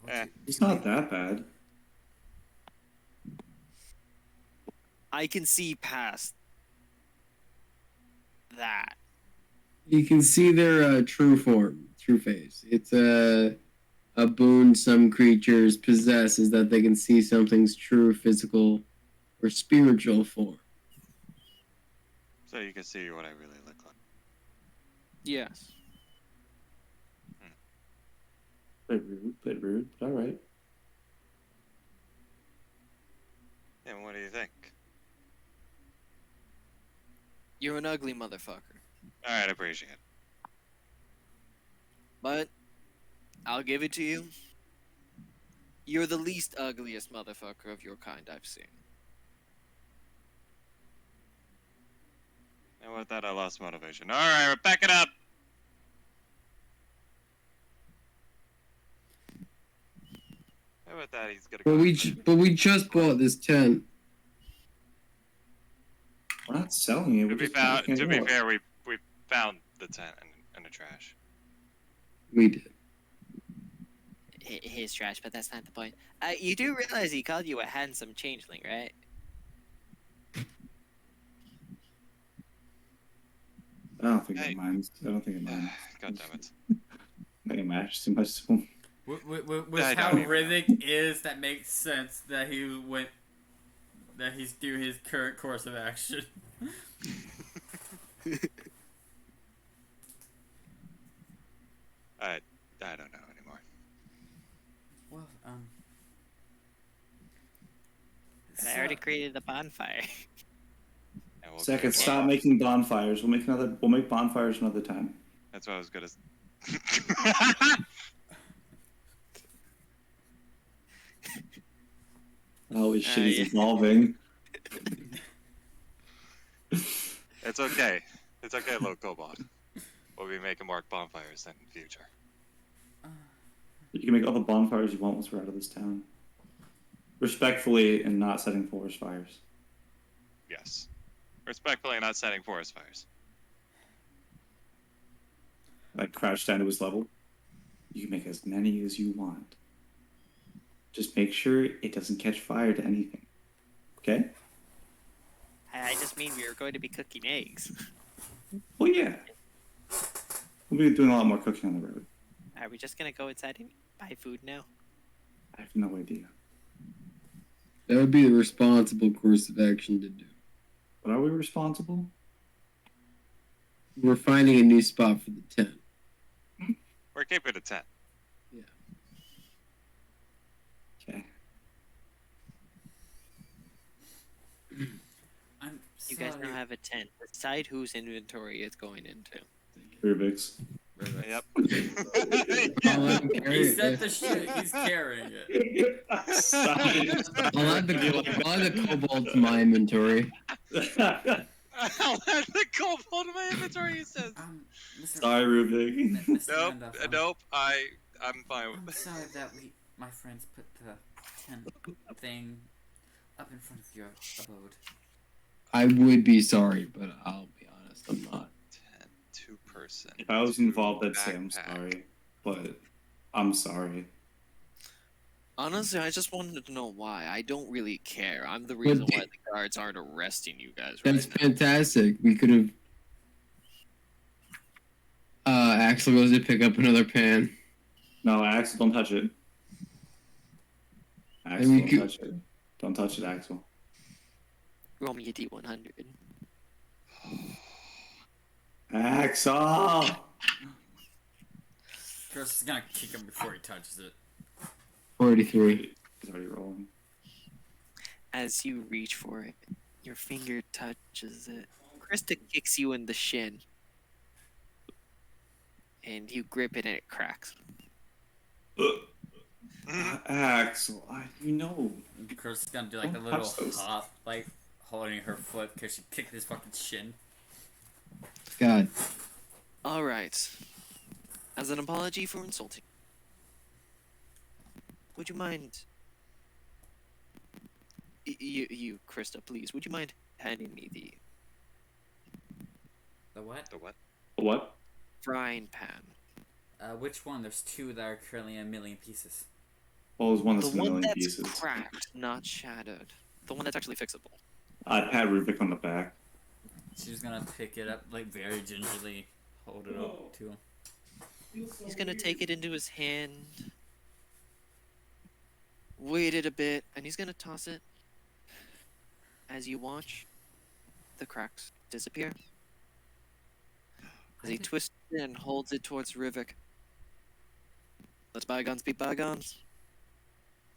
Eh. It's not that bad. I can see past that. You can see their true form, true face. It's a boon some creatures possess is that they can see something's true physical or spiritual form. So you can see what I really look like. Yes. Bit rude, but alright. And what do you think? You're an ugly motherfucker. Alright, appreciate it. But I'll give it to you. You're the least ugliest motherfucker of your kind I've seen. And with that, I lost motivation. Alright, back it up! And with that, he's gonna go. But we just bought this tent. We're not selling it. To be fair, we found the tent in the trash. We did. His trash, but that's not the point. You do realize he called you a handsome changeling, right? I don't think Hey. it minds. I don't think it minds. God damn it. I think it matters too much to him. With I how don't even Rivik is, that makes sense that he's due his current course of action. I don't know anymore. Well, I already created a bonfire. And we'll Second, go- stop making bonfires. We'll make bonfires another time. That's what I was gonna. Holy shit, he's yeah. evolving. It's okay. It's okay, little kobold. We'll be making more bonfires in the future. You can make all the bonfires you want once we're out of this town. Respectfully and not setting forest fires. Yes. Respectfully, not setting forest fires. Like crouch down to his level. You can make as many as you want. Just make sure it doesn't catch fire to anything. Okay? I just mean we were going to be cooking eggs. Well, yeah. We'll be doing a lot more cooking on the road. Are we just gonna go inside and buy food now? I have no idea. That would be the responsible course of action to do. But are we responsible? We're finding a new spot for the tent. We're keeping it 10. Okay. I'm You sorry. guys now have a tent. Decide whose inventory it's going into. Rubik's. Yep. I'll let him carry He it. said the shit. He's carrying it. I'll add the kobold to my inventory. I'll add the kobold to my inventory, he says. Mr. Sorry, Rubik. Mr. Nope, Randolph, nope, I'm fine I'm with sorry that my friends put the tent thing up in front of your abode. I would be sorry, but I'll be honest, I'm not. 10, 2-person. If I was involved, I'd say I'm backpack. sorry. But I'm sorry. Honestly, I just wanted to know why. I don't really care. I'm the reason why the guards aren't arresting you guys right That's now. fantastic. We could have. Axel goes to pick up another pan. No, Axel, don't touch it. Axel, we don't could- touch it. Don't touch it, Axel. Roll me a d100. Axel! Chris is gonna kick him before he touches it. 43. He's already rolling. As you reach for it, your finger touches it. Krista kicks you in the shin. and you grip it and it cracks. Axel, you know. Chris is gonna do like a Don't little touch those. hop, like holding her foot because she kicked his fucking shin. God. All right. As an apology for insulting, would you mind? You, Krista, please. Would you mind handing me the The what? The what? What? frying pan? Which one? There's two that are currently in a million pieces. Well, there's one The that's in a one million that's pieces. cracked, not shattered. The one that's actually fixable. I'd pat Rubik on the back. She's gonna pick it up, like very gingerly, hold it up to him. He's gonna take it into his hand, wait it a bit, and he's gonna toss it. As you watch, the cracks disappear. As he twists it and holds it towards Rivik. Let's bygones be bygones.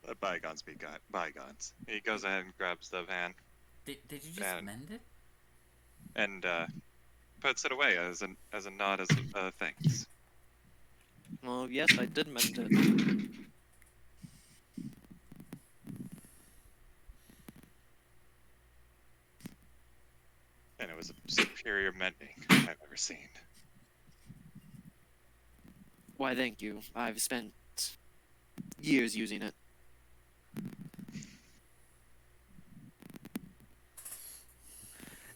Let bygones be bygones. He goes ahead and grabs the van Did you just And- mend it? and puts it away as a nod as thanks. Well, yes, I did mend it. And it was a superior mending I've ever seen. Why, thank you. I've spent years using it.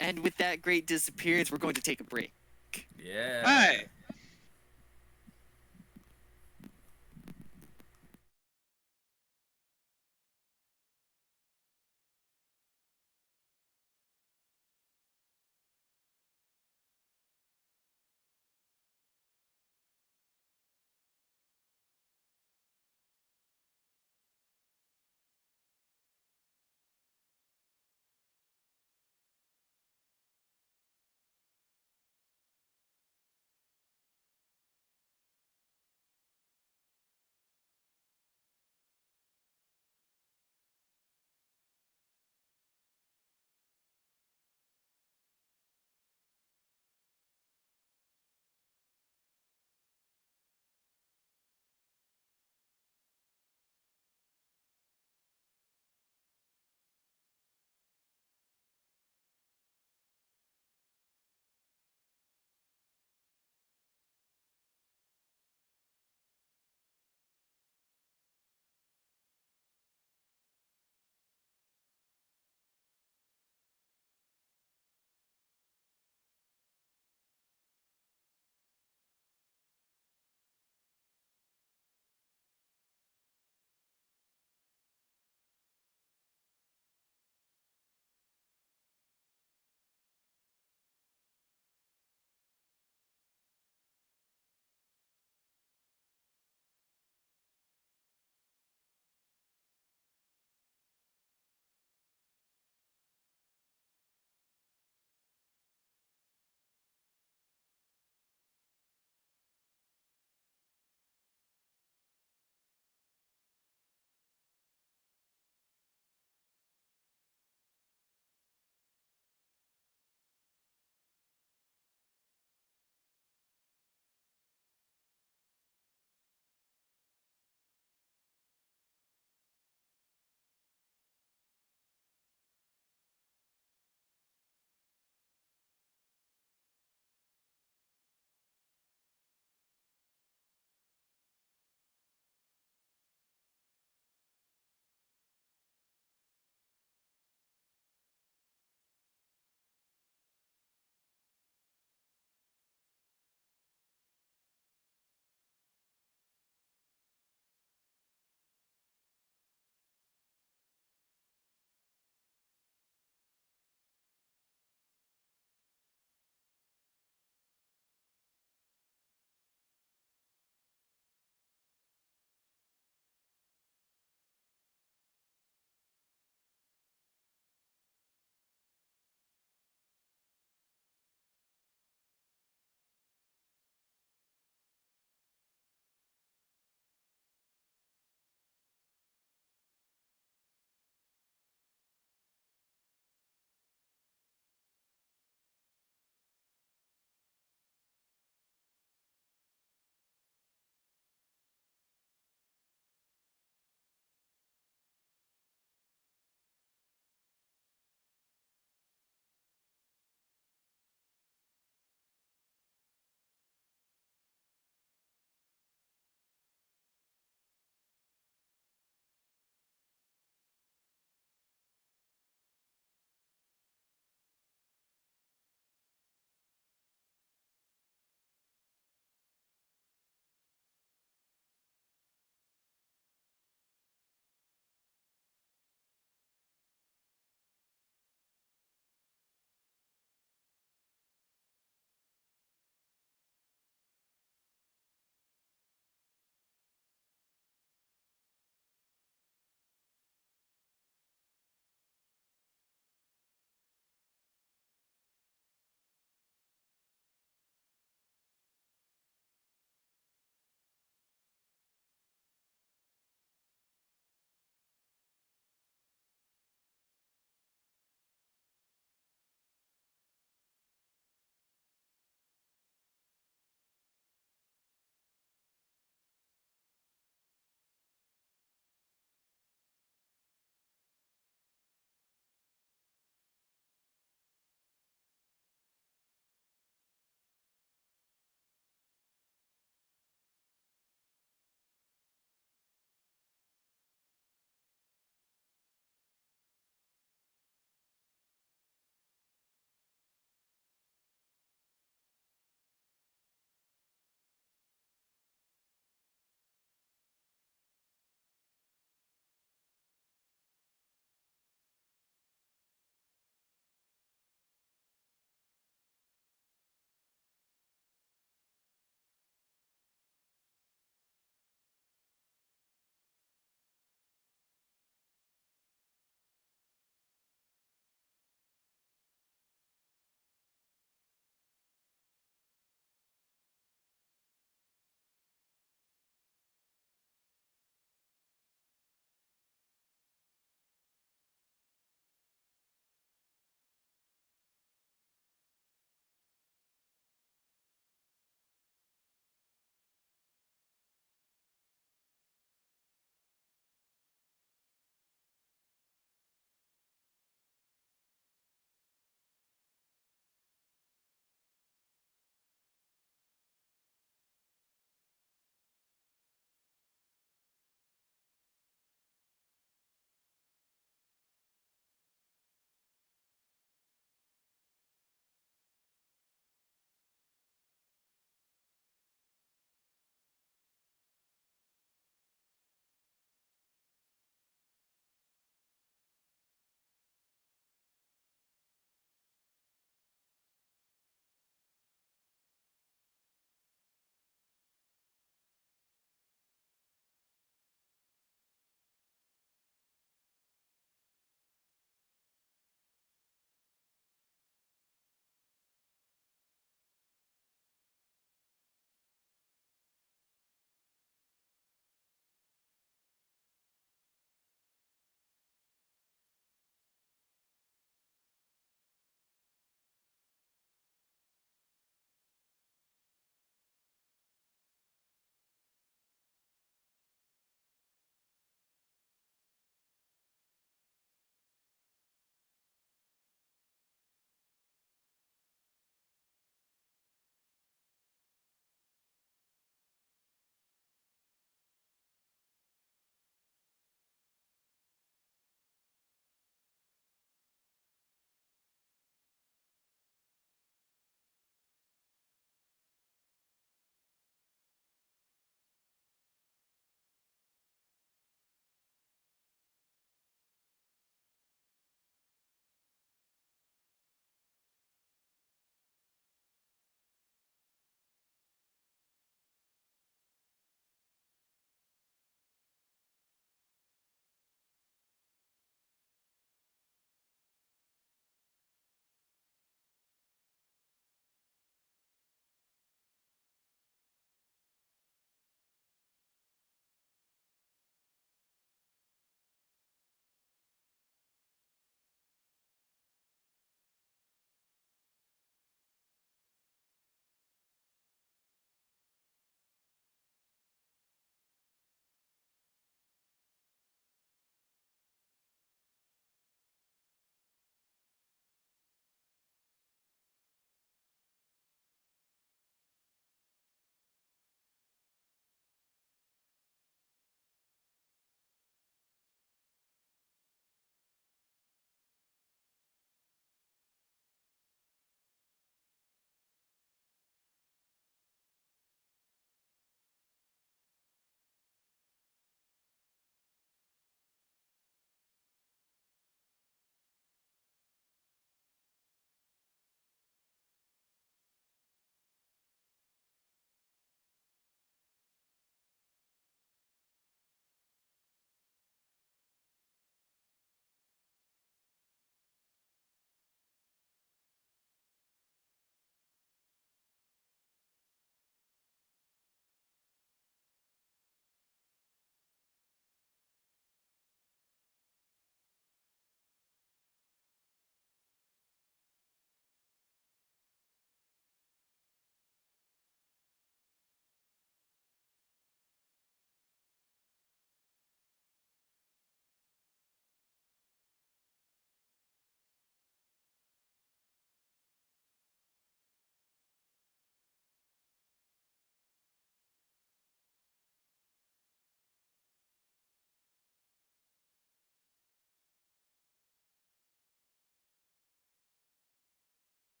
And with that great disappearance, we're going to take a break. Yeah. Hey!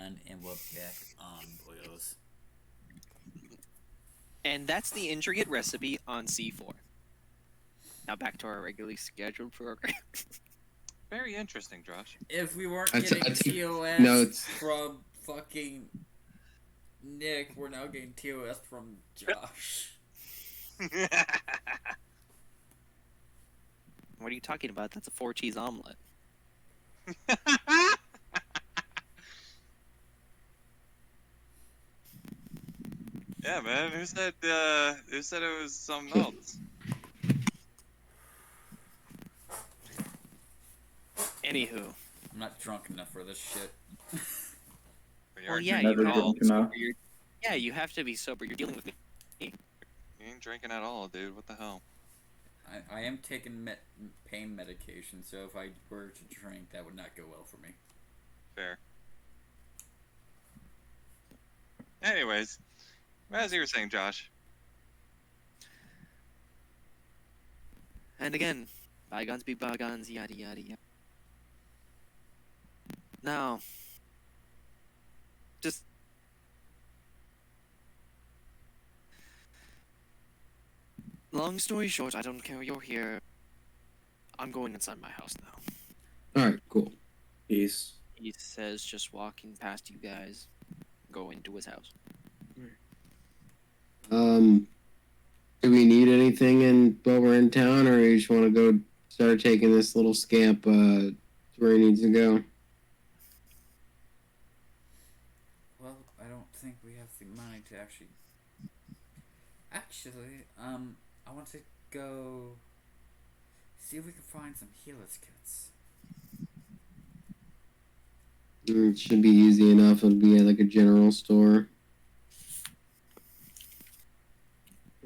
done, and we're back on boils. And that's the intricate recipe on C4. Now back to our regularly scheduled program. Very interesting, Josh. If we weren't I getting took TOS notes. from fucking Nick, we're now getting TOS from Josh. What are you talking about? That's a 4-cheese omelet. Yeah, man. Who said it was something else? Anywho. I'm not drunk enough for this shit. We Well, are yeah, drinking you Never have at all. drunk to be enough. sober. Yeah, you have to be sober. You're dealing with me. You ain't drinking at all, dude. What the hell? I am taking pain medication, so if I were to drink, that would not go well for me. Fair. Anyways, as you were saying, Josh. And again, bygones be bygones, yada yada yada. Now, just long story short, I don't care you're here. I'm going inside my house now. All right, cool. Peace. He says, just walking past you guys, go into his house. Do we need anything while we're in town, or you just want to go start taking this little scamp to where he needs to go? Well, I don't think we have the money to actually. Actually, I want to go see if we can find some healers kits. It should be easy enough. It'll be at like a general store.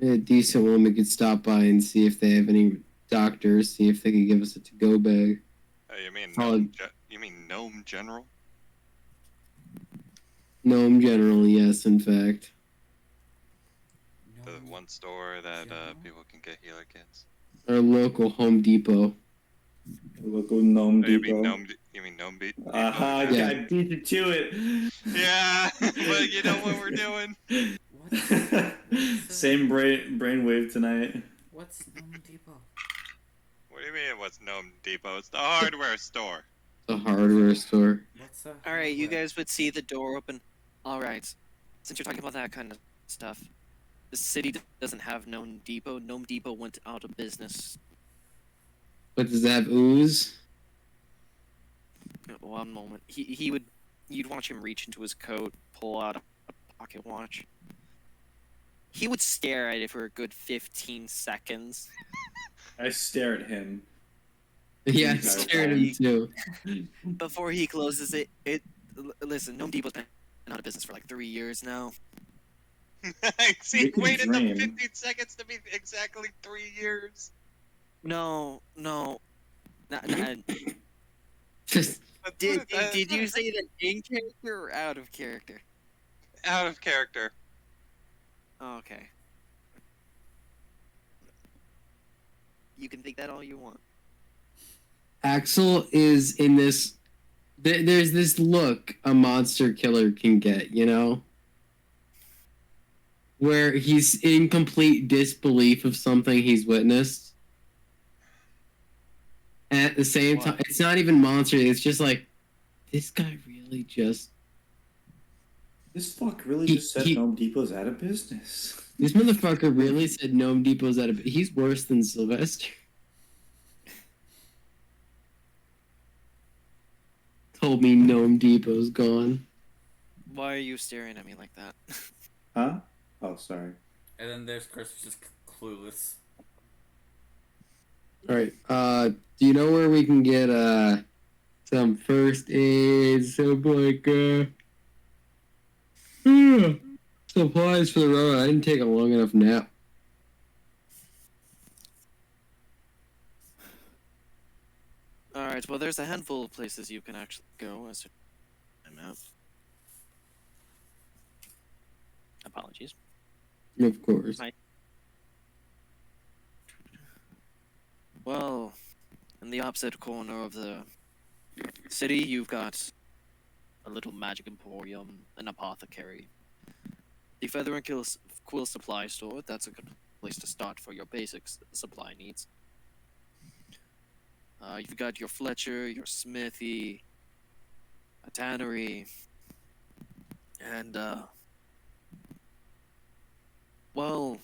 A decent one we could stop by and see if they have any doctors, see if they could give us a to-go bag. Oh, you mean Solid. you mean Gnome General? Gnome General, yes, in fact. No, The one store that General? people can get healer kits. Our local Home Depot. Local Gnome Oh, you mean Depot. Gnome? You mean Gnome Beat? Aha, Yeah. I beat you to it. Yeah, but you know what we're doing. Same brainwave tonight. What's Gnome Depot? What do you mean? What's Gnome Depot? It's the hardware store. The hardware store. What's Alright, you guys would see the door open. Alright, since you're talking about that kind of stuff, the city doesn't have Gnome Depot. Gnome Depot went out of business. But does it have ooze? One moment. You'd watch him reach into his coat, pull out a pocket watch. He would stare at it for a good 15 seconds. I stare at him. Yeah, I Okay. stared at him too. Before he closes it, listen, Gnome Depot's been out of business for like 3 years now. See, We can waited the dream. 15 seconds to be exactly 3 years. No. Just Did you say that in character or out of character? Out of character. Oh, okay. You can think that all you want. Axel is in this. There's this look a monster killer can get, you know? Where he's in complete disbelief of something he's witnessed. And at the same What? time, it's not even monster, it's just like, this guy really just. This fuck really He- just said he- Home Depot's out of business. This motherfucker really said Gnome Depot's out of. He's worse than Sylvester. Told me Gnome Depot's gone. Why are you staring at me like that? Huh? Oh, sorry. And then there's Chris, who's just clueless. Alright, do you know where we can get, some first aid, some, like, supplies for the road? I didn't take a long enough nap. Alright, well, there's a handful of places you can actually go as a map. Apologies. Of course. Well, in the opposite corner of the city, you've got a little magic emporium, an apothecary. The Feather and Quill supply store, that's a good place to start for your basic supply needs. You've got your Fletcher, your Smithy, a tannery, and, well,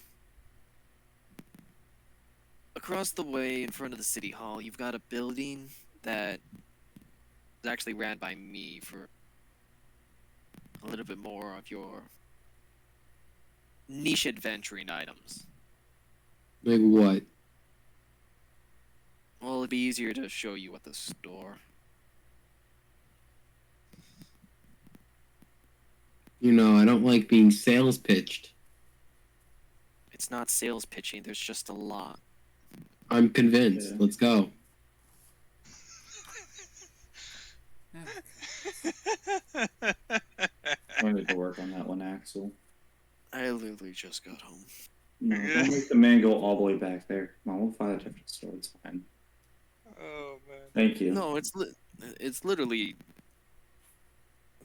across the way in front of the city hall, you've got a building that is actually ran by me for a little bit more of your niche adventuring items. Like what? Well, it'd be easier to show you at the store. You know, I don't like being sales pitched. It's not sales pitching, there's just a lot. I'm convinced. Yeah. Let's go. I need to work on that one, Axel. I literally just got home. No, don't make the man go all the way back there. Come on, we'll find a different store. It's fine. Oh man. Thank you. No, it's literally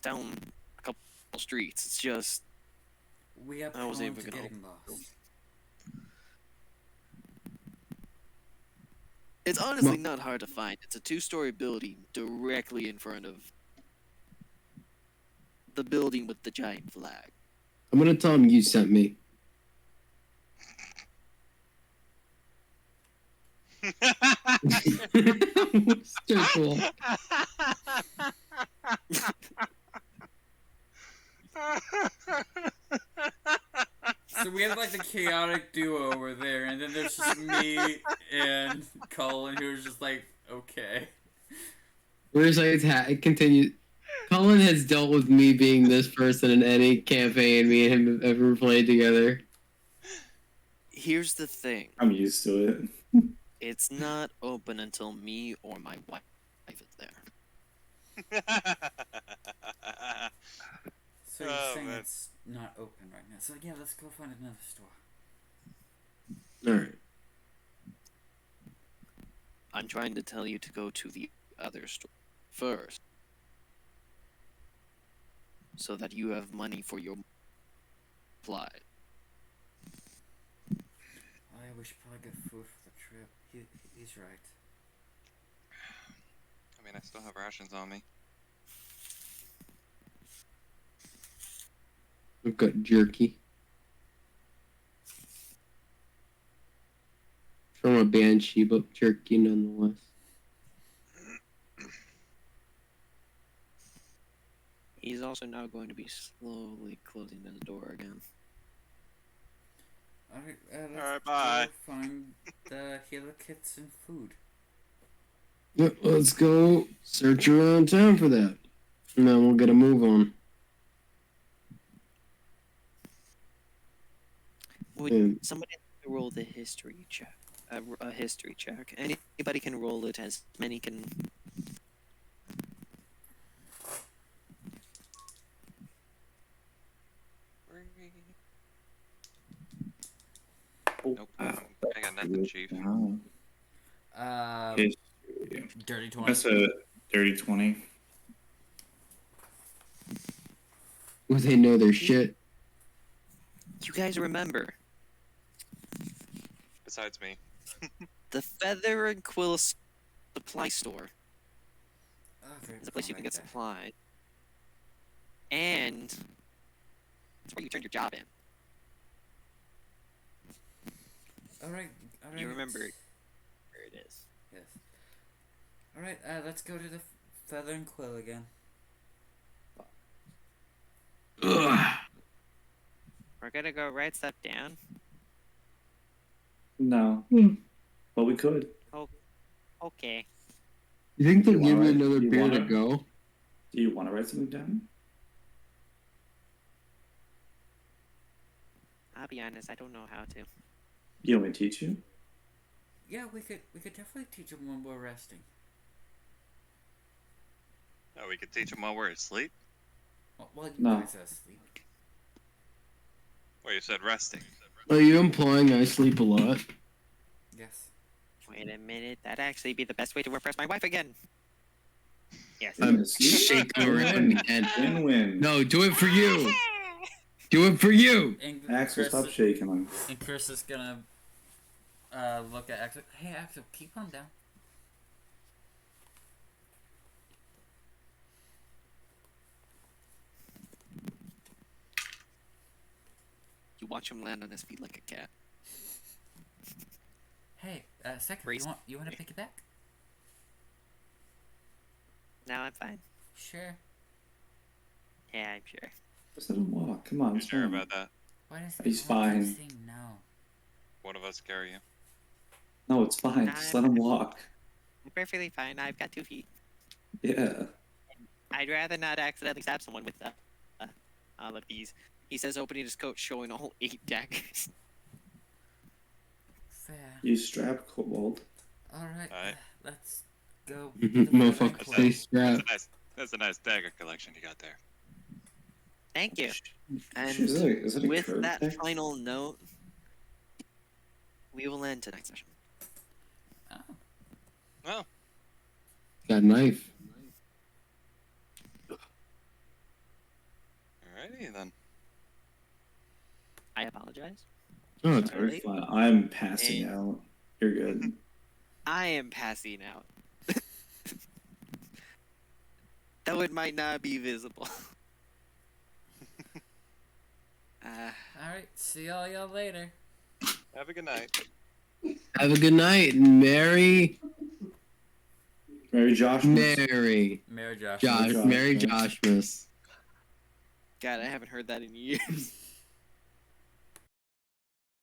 down a couple streets. It's just We are I was prone even to gonna getting lost. it's honestly not hard to find. It's a 2-story building directly in front of the building with the giant flag. I'm gonna tell him you sent me. Circle. So we have like the chaotic duo over there, and then there's just me and Colin, who's just like, okay. Where's like it continues. Colin has dealt with me being this person in any campaign me and him have ever played together. Here's the thing. I'm used to it. It's not open until me or my wife is there. So you're Oh, saying man. it's not open right now. So yeah, let's go find another store. Alright. I'm trying to tell you to go to the other store first. So that you have money for your supply. Oh, yeah, we should probably get food for the trip. He's right. I mean, I still have rations on me. I've got jerky. From a banshee, but jerky nonetheless. He's also now going to be slowly closing his door again. Alright, let's Alright, bye. go find the healer kits and food. Yep, let's go search around town for that. And then we'll get a move on. Would Hmm. somebody roll the history check? A history check. Anybody can roll it, as many can. Oh, Nope. I got nothing, Chief. Wow. Dirty 20. That's a dirty 20. Well, they know their shit. You guys remember Besides me. the Feather and Quill supply store? Okay, It's a place you can right get there. supplies. And it's where you turned your job in. Alright. You remember where it is. Yes. Alright, let's go to the Feather and Quill again. Ugh. We're gonna go write stuff down. No. But we could. Okay. You think they'll You give me wanna- another you beer to wanna- go? Do you want to write something down? I'll be honest, I don't know how to. You want me to teach you? Yeah, we could definitely teach them when we're resting. Oh, we could teach him while we're asleep? Well, you No. guys are asleep. Well, you said resting. Are you implying I sleep a lot? Yes. Wait a minute, that'd actually be the best way to impress my wife again. Yes. I'm shaking around again. Win-win. No, do it for you. Do it for you. And Axel, Chris, stop shaking him. and Chris is gonna look at Axel. Hey, Axel, keep him down. You watch him land on his feet like a cat. Hey, second, Raise- you want to pick it back? Now I'm fine. Sure. Yeah, I'm sure. Just let him walk. Come on. You it's sure fine. about that? Why does He's everyone keep fine. saying no? One of us carry you. No, it's fine. Just let him walk. I'm perfectly fine. I've got 2 feet. Yeah. I'd rather not accidentally stab someone with all of these. He says, opening his coat, showing all 8 daggers. Fair. You strap Kobold. Alright, Alright. Let's go. to the Motherfucker, Fort stay strapped. That's a nice dagger collection you got there. Thank you. And Is it a with curve that deck? final note, we will end tonight's session. Oh, Oh, Got a knife. alrighty then. I apologize. Oh, it's Very Late. fun. I'm passing out. You're good. I am passing out. Though it might not be visible. alright. See y'all later. Have a good night. Have a good night, Mary. Mary Josh. Mary. Mary Josh. Josh. Josh, Mary yeah. Joshmas. God, I haven't heard that in years.